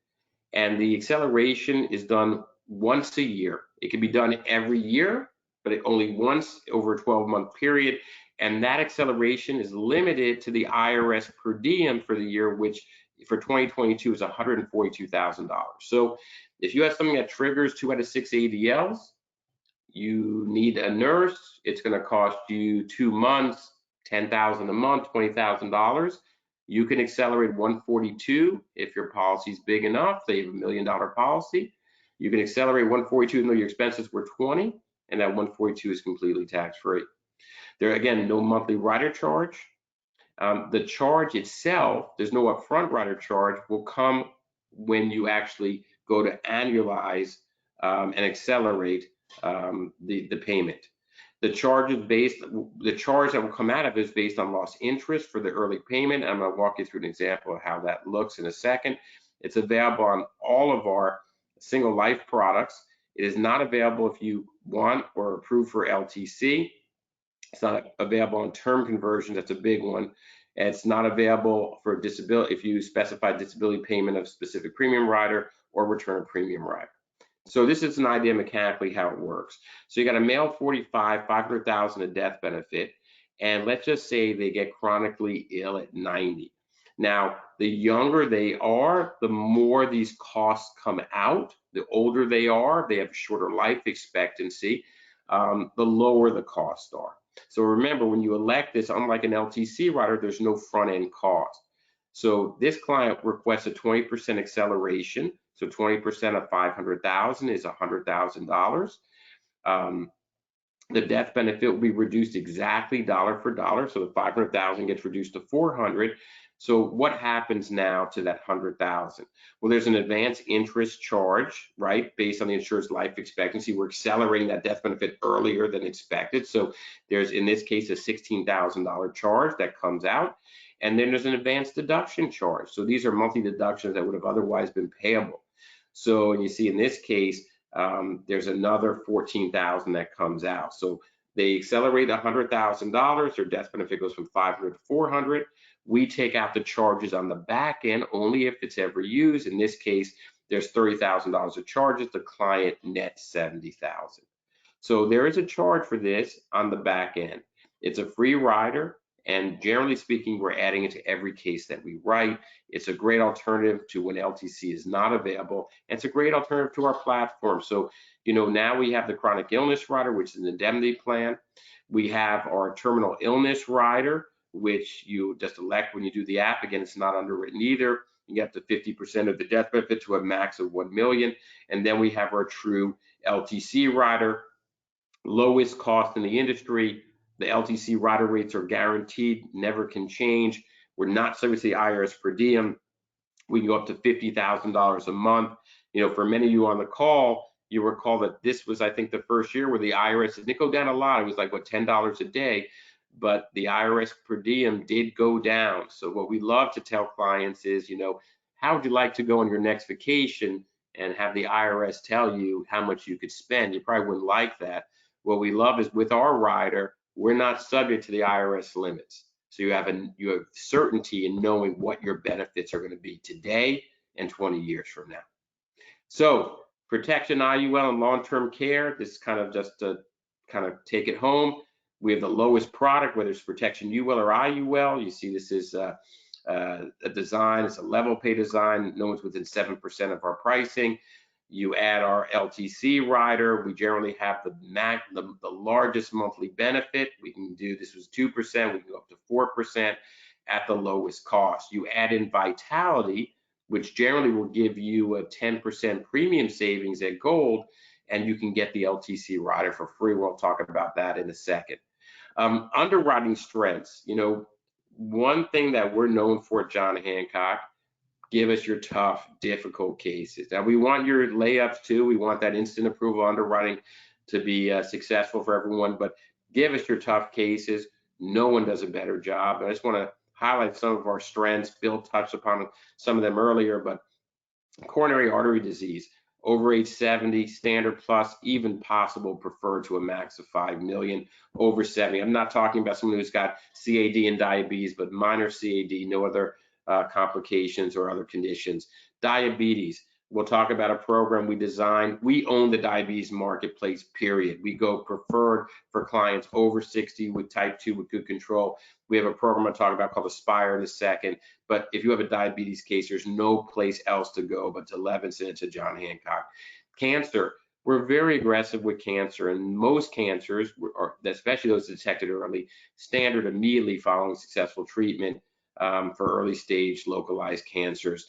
And the acceleration is done once a year. It can be done every year, but only once over a 12-month period. And that acceleration is limited to the IRS per diem for the year, which for 2022 is $142,000. So if you have something that triggers 2 out of 6 ADLs, you need a nurse, it's going to cost you 2 months, $10,000 a month, $20,000. You can accelerate 142 if your policy is big enough. They have $1 million policy. You can accelerate 142 even though your expenses were 20, and that 142 is completely tax-free. There, again, no monthly rider charge. The charge itself, there's no upfront rider charge, will come when you actually go to annualize and accelerate the payment. The charge that will come out of it is based on lost interest for the early payment. I'm going to walk you through an example of how that looks in a second. It's available on all of our single life products. It is not available if you want or approve for LTC. It's not available on term conversion. That's a big one. And it's not available for disability if you specify disability payment of specific premium rider or return of premium rider. So this is an idea mechanically how it works. So you got a male 45, 500,000 a death benefit, and let's just say they get chronically ill at 90. Now, the younger they are, the more these costs come out. The older they are, they have shorter life expectancy, the lower the costs are. So remember, when you elect this, unlike an LTC rider, there's no front-end cost. So this client requests a 20% acceleration. So 20% of 500,000 is $100,000. The death benefit will be reduced exactly dollar for dollar. So the 500,000 gets reduced to 400. So what happens now to that 100,000? Well, there's an advanced interest charge, right? Based on the insured's life expectancy, we're accelerating that death benefit earlier than expected. So there's, in this case, a $16,000 charge that comes out. And then there's an advanced deduction charge. So these are monthly deductions that would have otherwise been payable. So you see in this case, there's another $14,000 that comes out. So they accelerate $100,000. Their death benefit goes from 500 to 400. We take out the charges on the back end only if it's ever used. In this case, there's $30,000 of charges. The client net $70,000. So there is a charge for this on the back end. It's a free rider, and generally speaking, we're adding it to every case that we write. It's a great alternative to when LTC is not available. And it's a great alternative to our platform. So, you know, now we have the chronic illness rider, which is an indemnity plan. We have our terminal illness rider, which you just elect when you do the app. Again, it's not underwritten either. You get up to 50% of the death benefit to a max of 1 million. And then we have our true LTC rider, lowest cost in the industry. The LTC rider rates are guaranteed, never can change. We're not subject to the IRS per diem. We can go up to $50,000 a month. You know, for many of you on the call, you recall that this was, I think, the first year where the IRS didn't go down a lot. It was like, what, $10 a day. But the IRS per diem did go down. So what we love to tell clients is, you know, how would you like to go on your next vacation and have the IRS tell you how much you could spend? You probably wouldn't like that. What we love is with our rider, we're not subject to the IRS limits. So you have certainty in knowing what your benefits are going to be today and 20 years from now. So protection, IUL, and long-term care, this is kind of just to kind of take it home. We have the lowest product, whether it's protection UL or IUL. You see this is a design, it's a level pay design. No one's within 7% of our pricing. You add our LTC rider, we generally have the largest monthly benefit. We can do, this was 2%, we can go up to 4% at the lowest cost. You add in Vitality, which generally will give you a 10% premium savings at Gold, and you can get the LTC rider for free. We'll talk about that in a second. Underwriting strengths, you know, one thing that we're known for at John Hancock, give us your tough, difficult cases. Now, we want your layups too. We want that instant approval underwriting to be successful for everyone, but give us your tough cases. No one does a better job. I just want to highlight some of our strengths. Bill touched upon some of them earlier, but coronary artery disease. over age 70, standard plus, even possible preferred to a max of 5 million over 70. I'm not talking about someone who's got CAD and diabetes, but minor CAD, no other complications or other conditions. Diabetes, we'll talk about a program we designed. We own the diabetes marketplace, period. We go preferred for clients over 60 with type 2 with good control. We have a program I'll talk about called Aspire in a second. But if you have a diabetes case, there's no place else to go but to Levinson and to John Hancock. Cancer, we're very aggressive with cancer, and most cancers, especially those detected early, standard immediately following successful treatment for early stage localized cancers.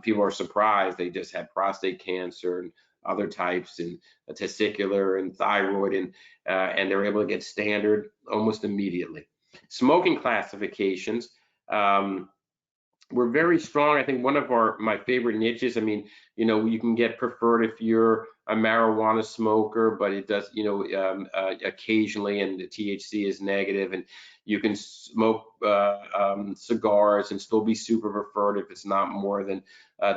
People are surprised they just had prostate cancer and other types, and testicular and thyroid, and they're able to get standard almost immediately. Smoking classifications, we're very strong. I think one of my favorite niches, I mean, you know, you can get preferred if you're a marijuana smoker, but it does, you know, occasionally, and the THC is negative, and you can smoke cigars and still be super preferred if it's not more than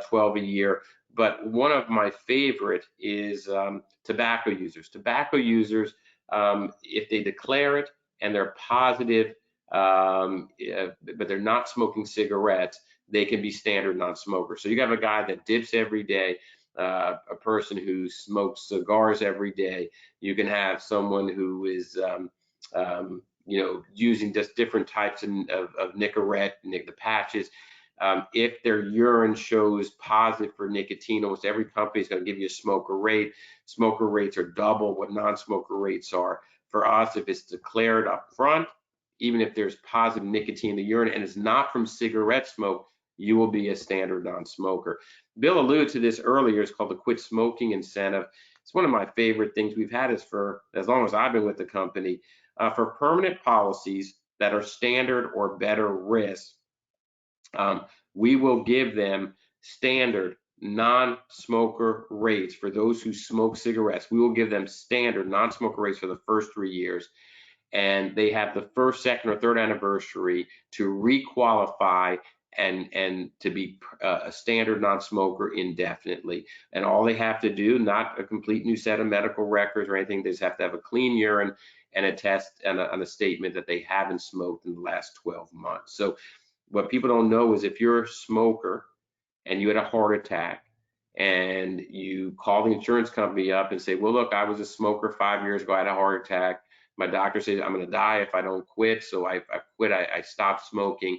12 a year. But one of my favorite is tobacco users. Tobacco users, if they declare it and they're positive, but they're not smoking cigarettes, they can be standard non-smokers. So you have a guy that dips every day, a person who smokes cigars every day. You can have someone who is, you know, using just different types of Nicorette, the patches. If their urine shows positive for nicotine, almost every company is going to give you a smoker rate. Smoker rates are double what non-smoker rates are. For us, if it's declared up front, even if there's positive nicotine in the urine and it's not from cigarette smoke, you will be a standard non-smoker. Bill alluded to this earlier. It's called the quit smoking incentive. It's one of my favorite things. We've had this for as long as I've been with the company. For permanent policies that are standard or better risk, we will give them standard non-smoker rates for those who smoke cigarettes. We will give them standard non-smoker rates for the first 3 years. And they have the first, second, or third anniversary to requalify and to be a standard non-smoker indefinitely. And all they have to do, not a complete new set of medical records or anything, they just have to have a clean urine and a test and a statement that they haven't smoked in the last 12 months. So what people don't know is if you're a smoker and you had a heart attack and you call the insurance company up and say, well, look, I was a smoker 5 years ago, I had a heart attack. My doctor says I'm going to die if I don't quit, so I quit. I stopped smoking.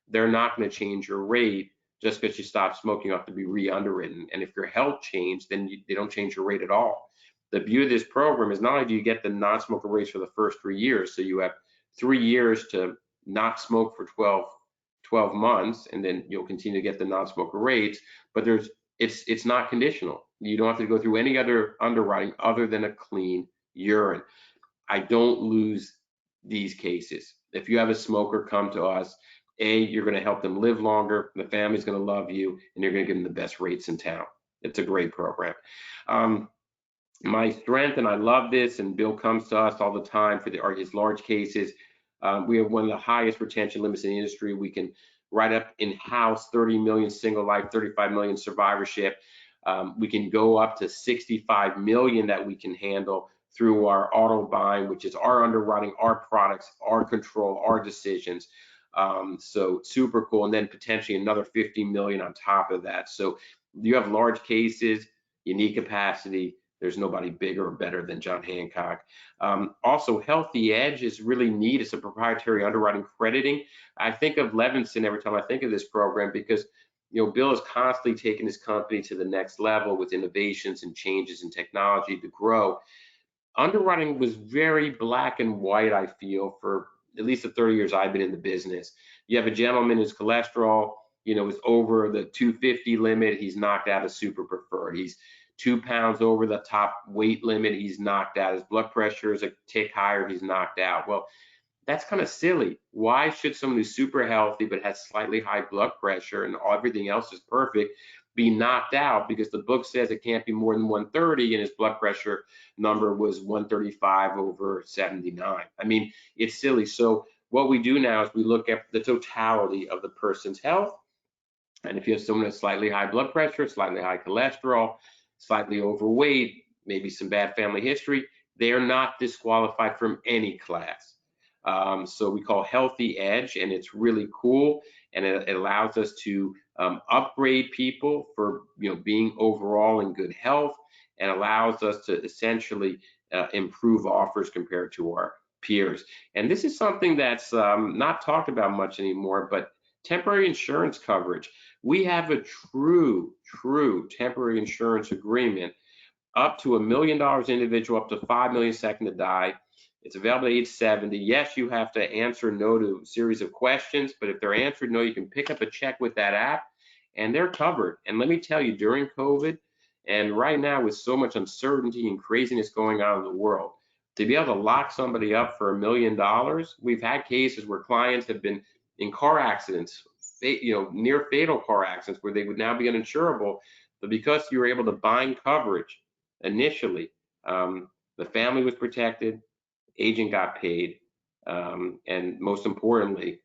They're not going to change your rate just because you stopped smoking. You have to be re-underwritten. And if your health changed, then they don't change your rate at all. The beauty of this program is not only do you get the non-smoker rates for the first 3 years, so you have 3 years to not smoke for 12 months, and then you'll continue to get the non-smoker rates, but it's not conditional. You don't have to go through any other underwriting other than a clean urine. I don't lose these cases. If you have a smoker come to us, you're going to help them live longer, the family's going to love you, and you're going to give them the best rates in town. It's a great program. My strength, and I love this, and Bill comes to us all the time for his large cases. We have one of the highest retention limits in the industry. We can write up in-house 30 million single life, 35 million survivorship. We can go up to 65 million that we can handle through our auto buying, which is our underwriting, our products, our control, our decisions. So super cool. And then potentially another 50 million on top of that. So you have large cases, you need capacity. There's nobody bigger or better than John Hancock. Also, Healthy Edge is really neat. It's a proprietary underwriting crediting. I think of Levinson every time I think of this program because, you know, Bill is constantly taking his company to the next level with innovations and changes in technology to grow. Underwriting was very black and white, I feel, for at least the 30 years I've been in the business. You have a gentleman whose cholesterol, you know, is over the 250 limit, he's knocked out as super preferred. He's 2 pounds over the top weight limit, he's knocked out. His blood pressure is a tick higher, he's knocked out. Well, that's kind of silly. Why should someone who's super healthy but has slightly high blood pressure and everything else is perfect be knocked out because the book says it can't be more than 130 and his blood pressure number was 135 over 79? I mean, it's silly. So what we do now is we look at the totality of the person's health. And if you have someone with slightly high blood pressure, slightly high cholesterol, slightly overweight, maybe some bad family history, they are not disqualified from any class. So we call Healthy Edge, and it's really cool, and it allows us to upgrade people for being overall in good health, and allows us to essentially improve offers compared to our peers. And this is something that's not talked about much anymore, but temporary insurance coverage. We have a true temporary insurance agreement up to $1 million individual, up to $5 million second to die. It's available at age 70. Yes, you have to answer no to a series of questions, but if they're answered no, you can pick up a check with that app and they're covered. And let me tell you, during COVID and right now with so much uncertainty and craziness going on in the world, to be able to lock somebody up for $1 million, we've had cases where clients have been in car accidents, near fatal car accidents where they would now be uninsurable, but because you were able to bind coverage initially, the family was protected, agent got paid, and most importantly,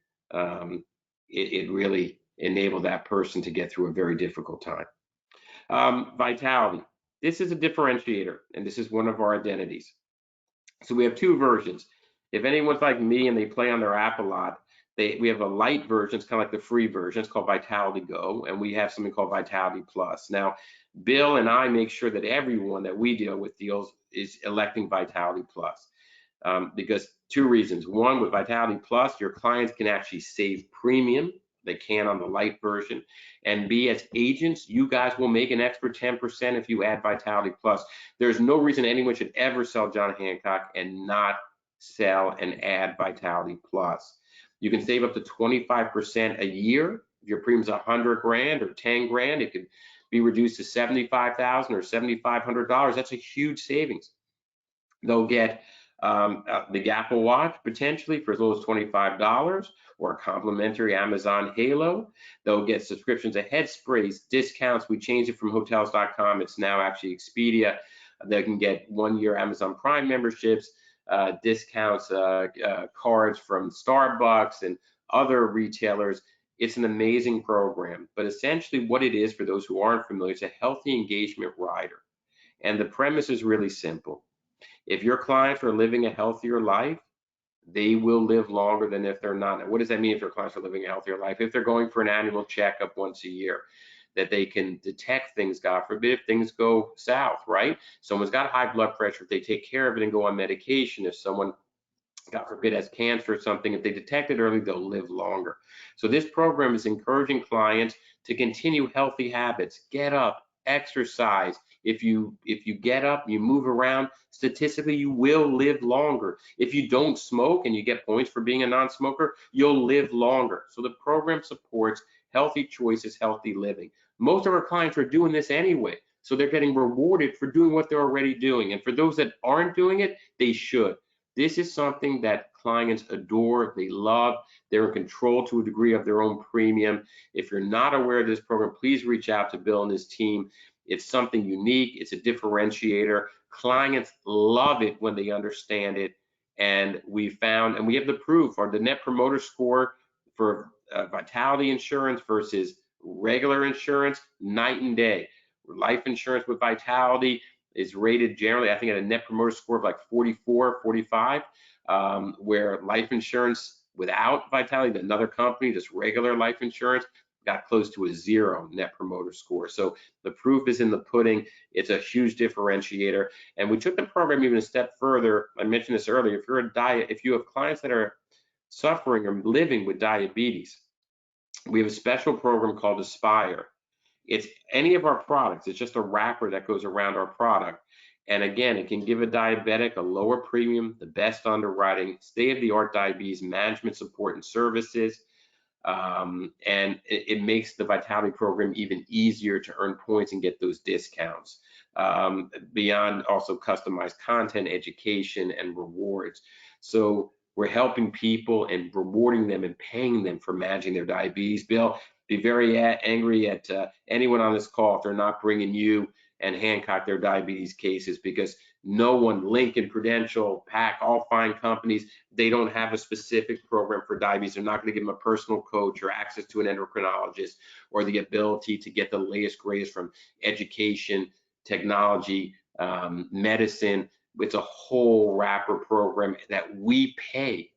it really enabled that person to get through a very difficult time. Vitality. This is a differentiator, and this is one of our identities. So we have two versions. If anyone's like me and they play on their app a lot, we have a light version. It's kind of like the free version. It's called Vitality Go, and we have something called Vitality Plus. Now, Bill and I make sure that everyone that we deal with is electing Vitality Plus because two reasons. One, with Vitality Plus, your clients can actually save premium. They can on the light version. And B, as agents, you guys will make an extra 10% if you add Vitality Plus. There's no reason anyone should ever sell John Hancock and not sell and add Vitality Plus. You can save up to 25% a year. If your premium's 100 grand or 10 grand, it could be reduced to 75,000 or $7,500. That's a huge savings. They'll get the Apple Watch potentially for as low as $25 or a complimentary Amazon Halo. They'll get subscriptions to Headsprays, discounts. We changed it from hotels.com. It's now actually Expedia. They can get 1-year Amazon Prime memberships, discounts, cards from Starbucks and other retailers. It's an amazing program, but essentially what it is, for those who aren't familiar, it's a healthy engagement rider. And the premise is really simple. If your clients are living a healthier life, they will live longer than if they're not. Now, what does that mean if your clients are living a healthier life? If they're going for an annual checkup once a year, that they can detect things, God forbid, if things go south, right? Someone's got high blood pressure, if they take care of it and go on medication, if someone, God forbid, has cancer or something, if they detect it early, they'll live longer. So this program is encouraging clients to continue healthy habits, get up, exercise. If you get up, you move around, statistically you will live longer. If you don't smoke and you get points for being a non-smoker, you'll live longer. So the program supports healthy choices, healthy living. Most of our clients are doing this anyway, so they're getting rewarded for doing what they're already doing. And for those that aren't doing it, they should. This is something that clients adore, they love, they're in control to a degree of their own premium. If you're not aware of this program, please reach out to Bill and his team. It's something unique, it's a differentiator. Clients love it when they understand it. And we found, and we have the proof, the Net Promoter Score for Vitality insurance versus regular insurance, night and day. Life insurance with Vitality is rated generally, I think, at a Net Promoter Score of like 44, 45, where life insurance without Vitality, another company, just regular life insurance, got close to a 0 Net Promoter Score. So the proof is in the pudding. It's a huge differentiator. And we took the program even a step further. I mentioned this earlier. If you have clients that are suffering or living with diabetes, we have a special program called Aspire. It's any of our products. It's just a wrapper that goes around our product. And again, it can give a diabetic a lower premium, the best underwriting, state-of-the-art diabetes management support and services. And it makes the Vitality program even easier to earn points and get those discounts, beyond also customized content, education, and rewards. So we're helping people and rewarding them and paying them for managing their diabetes. Bill, be very angry at anyone on this call if they're not bringing you and Hancock their diabetes cases, because no one, Lincoln, Prudential, PAC, all fine companies, they don't have a specific program for diabetes. They're not going to give them a personal coach or access to an endocrinologist or the ability to get the latest, greatest from education, technology, medicine. It's a whole wrapper program that we pay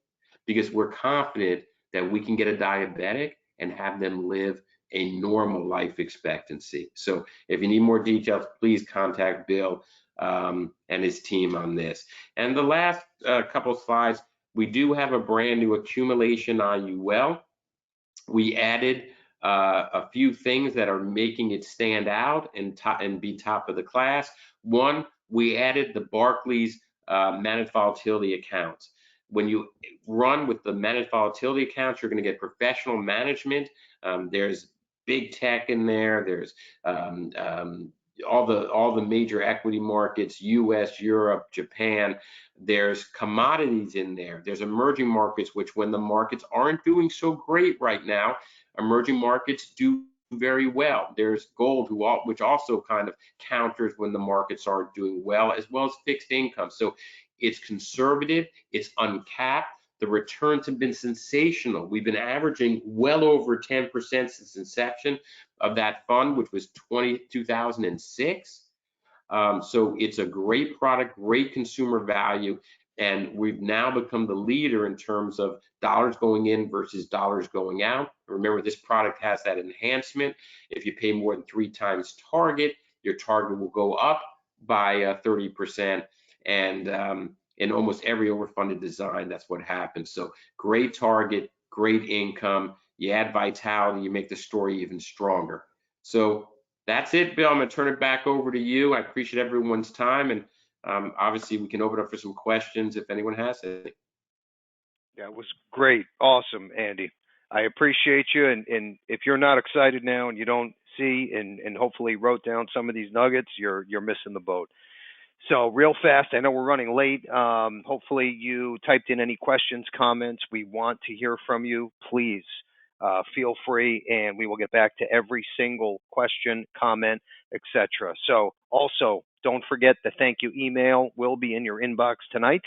because we're confident that we can get a diabetic and have them live a normal life expectancy. So if you need more details, please contact Bill and his team on this. And the last couple slides, we do have a brand new accumulation IUL. We added a few things that are making it stand out and be top of the class. One, we added the Barclays managed volatility accounts. When you run with the managed volatility accounts, you're going to get professional management. There's big tech in there. There's all the major equity markets, US, Europe, Japan. There's commodities in there. There's emerging markets, which when the markets aren't doing so great right now, emerging markets do very well. There's gold, which also kind of counters when the markets aren't doing well as fixed income. So it's conservative, it's uncapped. The returns have been sensational. We've been averaging well over 10% since inception of that fund, which was 2006. So it's a great product, great consumer value, and we've now become the leader in terms of dollars going in versus dollars going out. Remember, this product has that enhancement. If you pay more than 3 times target, your target will go up by 30%, and in almost every overfunded design, that's what happens. So great target, great income. You add vitality, you make the story even stronger. So that's it, Bill. I'm going to turn it back over to you. I appreciate everyone's time, and obviously we can open up for some questions if anyone has any. Yeah, it was great. Awesome, Andy. I appreciate you. And if you're not excited now and you don't see and hopefully wrote down some of these nuggets, you're missing the boat. So real fast, I know we're running late. Hopefully you typed in any questions, comments. We want to hear from you. Please feel free, and we will get back to every single question, comment, etc. So also, don't forget the thank you email will be in your inbox tonight.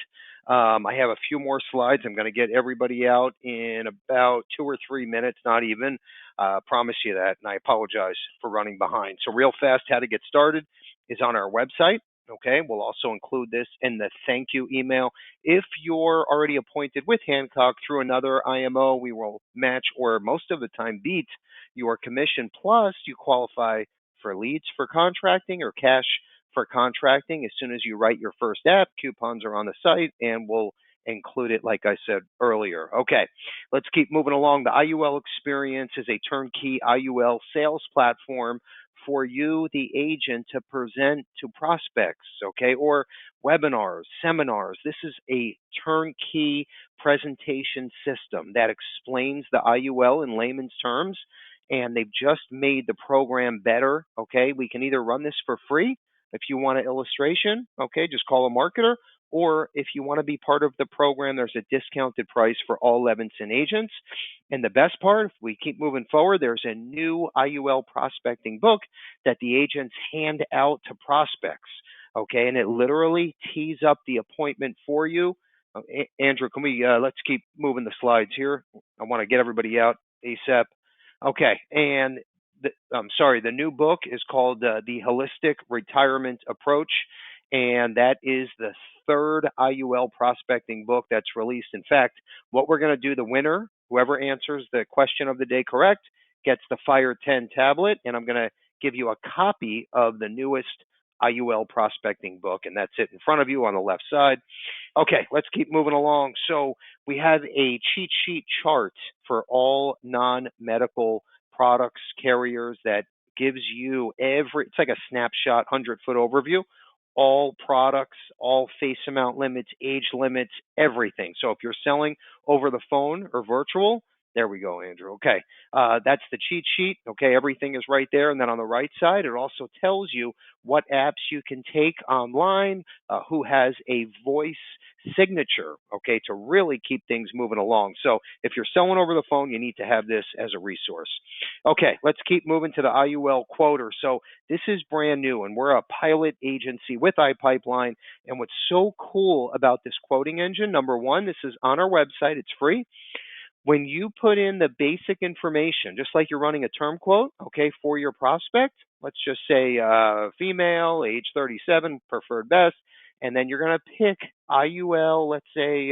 I have a few more slides. I'm going to get everybody out in about 2 or 3 minutes, not even. Promise you that, and I apologize for running behind. So real fast, how to get started is on our website. Okay, we'll also include this in the thank you email. If you're already appointed with Hancock through another IMO, we will match or most of the time beat your commission. Plus, you qualify for leads for contracting or cash for contracting. As soon as you write your first app, coupons are on the site and we'll include it like I said earlier. Okay, let's keep moving along. The IUL Experience is a turnkey IUL sales platform for you, the agent, to present to prospects, okay, or webinars, seminars. This is a turnkey presentation system that explains the IUL in layman's terms, and they've just made the program better, okay? We can either run this for free if you want an illustration, okay, just call a marketer, or if you want to be part of the program, there's a discounted price for all Levinson agents. And the best part, if we keep moving forward, there's a new IUL prospecting book that the agents hand out to prospects, okay? And it literally tees up the appointment for you. Andrew, can we, let's keep moving the slides here. I want to get everybody out ASAP. Okay, and the new book is called The Holistic Retirement Approach, and that is the 3rd IUL prospecting book that's released. In fact, what we're going to do, the winner, whoever answers the question of the day correct, gets the Fire 10 tablet, and I'm going to give you a copy of the newest IUL prospecting book, and that's it in front of you on the left side. Okay, let's keep moving along. So we have a cheat sheet chart for all non-medical products, carriers, that gives you it's like a snapshot, 100-foot overview, all products, all face amount limits, age limits, everything. So if you're selling over the phone or virtual, there we go, Andrew. Okay, that's the cheat sheet. Okay, everything is right there. And then on the right side, it also tells you what apps you can take online, who has a voice signature, okay, to really keep things moving along. So if you're selling over the phone, you need to have this as a resource. Okay, let's keep moving to the IUL quoter. So this is brand new, and we're a pilot agency with iPipeline. And what's so cool about this quoting engine, number one, this is on our website. It's free. when you put in the basic information, just like you're running a term quote, okay, for your prospect, let's just say female, age 37, preferred best, and then you're going to pick IUL, let's say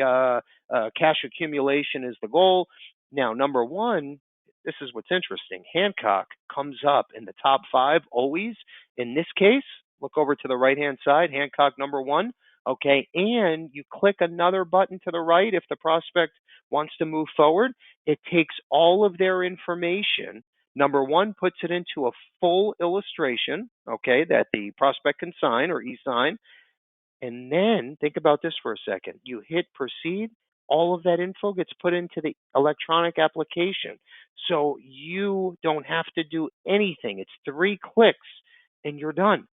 cash accumulation is the goal. Now, number one, this is what's interesting. Hancock comes up in the top 5 always. In this case, look over to the right-hand side, Hancock number 1, okay, and you click another button to the right if the prospect wants to move forward. It takes all of their information. Number one, puts it into a full illustration, okay, that the prospect can sign or e-sign. And then think about this for a second. You hit proceed, all of that info gets put into the electronic application. So you don't have to do anything. It's 3 clicks and you're done.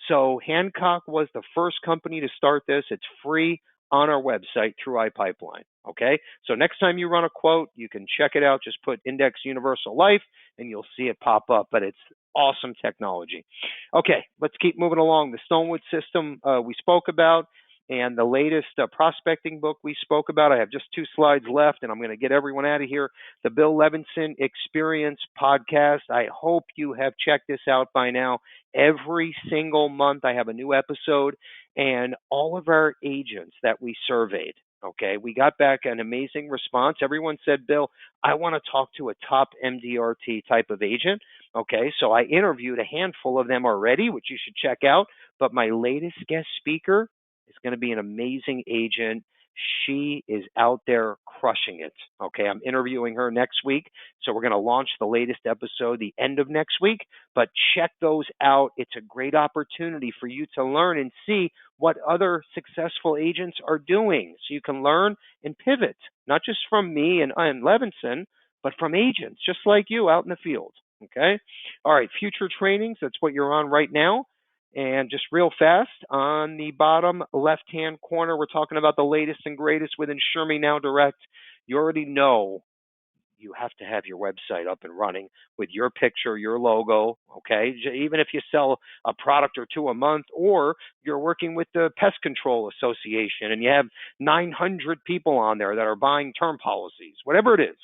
So Hancock was the first company to start this. It's free on our website through iPipeline. Okay. So next time you run a quote, you can check it out. Just put Index Universal Life and you'll see it pop up. But it's awesome technology. Okay, let's keep moving along. The Stonewood system we spoke about, and the latest prospecting book we spoke about. I have just 2 slides left, and I'm going to get everyone out of here. The Bill Levinson Experience podcast. I hope you have checked this out by now. Every single month, I have a new episode, and all of our agents that we surveyed, okay, we got back an amazing response. Everyone said, Bill, I want to talk to a top MDRT type of agent. Okay, so I interviewed a handful of them already, which you should check out. But my latest guest speaker is going to be an amazing agent. She is out there crushing it. Okay, I'm interviewing her next week. So we're going to launch the latest episode the end of next week. But check those out. It's a great opportunity for you to learn and see what other successful agents are doing. So you can learn and pivot, not just from me and Levinson, but from agents just like you out in the field. Okay. All right. Future trainings. That's what you're on right now. And just real fast, on the bottom left-hand corner, we're talking about the latest and greatest with Insure Me Now Direct. You already know you have to have your website up and running with your picture, your logo, okay? Even if you sell a product or 2 a month, or you're working with the Pest Control Association and you have 900 people on there that are buying term policies, whatever it is,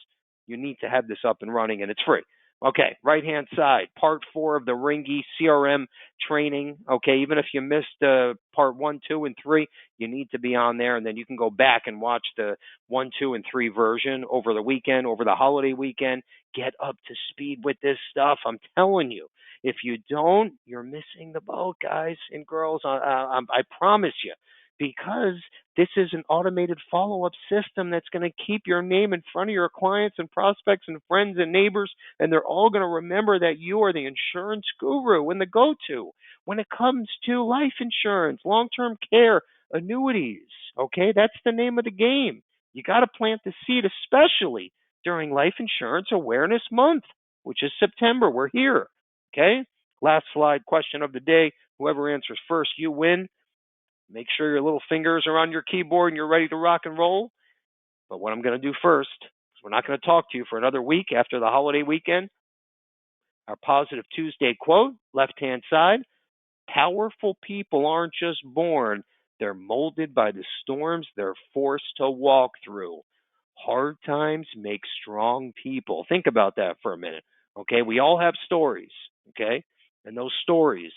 you need to have this up and running, and it's free. Okay, right-hand side, part 4 of the Ringy CRM training. Okay, even if you missed part 1, 2, and 3, you need to be on there, and then you can go back and watch the 1, 2, and 3 version over the weekend, over the holiday weekend. Get up to speed with this stuff. I'm telling you, if you don't, you're missing the boat, guys and girls. I promise you, because this is an automated follow-up system that's going to keep your name in front of your clients and prospects and friends and neighbors, and they're all going to remember that you are the insurance guru and the go-to when it comes to life insurance, long-term care, annuities. Okay, that's the name of the game. You got to plant the seed, especially during Life Insurance Awareness Month, which is September. We're here. Okay, last slide, question of the day. Whoever answers first, you win. Make sure your little fingers are on your keyboard and you're ready to rock and roll. But what I'm going to do first is we're not going to talk to you for another week after the holiday weekend. Our Positive Tuesday quote, left-hand side, powerful people aren't just born, they're molded by the storms they're forced to walk through. Hard times make strong people. Think about that for a minute. Okay, we all have stories, okay? And those stories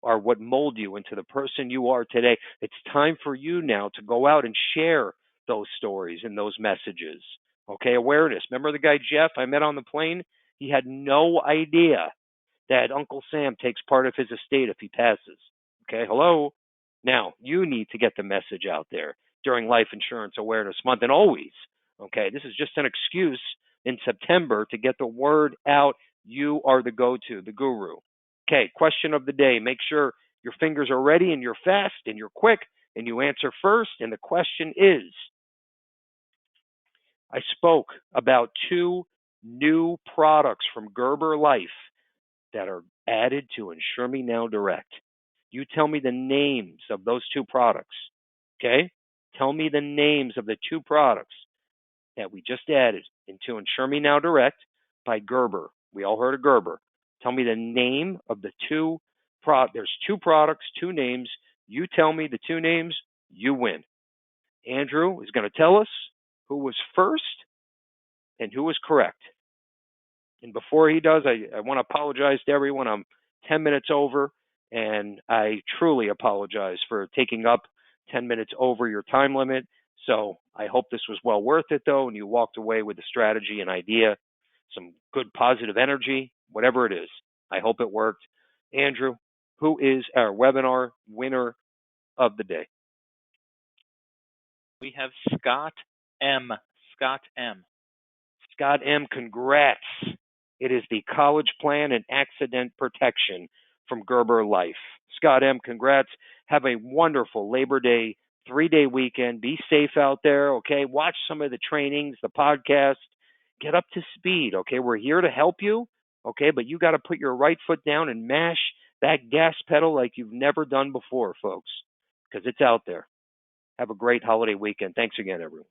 are what mold you into the person you are today. It's time for you now to go out and share those stories and those messages. Okay, awareness. Remember the guy Jeff I met on the plane? He had no idea that Uncle Sam takes part of his estate if he passes. Okay, hello? Now, you need to get the message out there during Life Insurance Awareness Month and always. Okay, this is just an excuse in September to get the word out. You are the go-to, the guru. Okay, question of the day. Make sure your fingers are ready and you're fast and you're quick and you answer first. And the question is, I spoke about 2 new products from Gerber Life that are added to Insure Me Now Direct. You tell me the names of those 2 products, okay? Tell me the names of the 2 products that we just added into Insure Me Now Direct by Gerber. We all heard of Gerber. Tell me the name of the 2 products. There's 2 products, 2 names. You tell me the 2 names, you win. Andrew is going to tell us who was first and who was correct. And before he does, I want to apologize to everyone. I'm 10 minutes over, and I truly apologize for taking up 10 minutes over your time limit. So I hope this was well worth it, though, and you walked away with a strategy, an idea, some good positive energy, whatever it is. I hope it worked. Andrew, who is our webinar winner of the day? We have Scott M. Scott M. Scott M., congrats. It is the College Plan and Accident Protection from Gerber Life. Scott M., congrats. Have a wonderful Labor Day 3-day weekend. Be safe out there, okay? Watch some of the trainings, the podcast. Get up to speed, okay? We're here to help you, okay? But you got to put your right foot down and mash that gas pedal like you've never done before, folks, because it's out there. Have a great holiday weekend. Thanks again, everyone.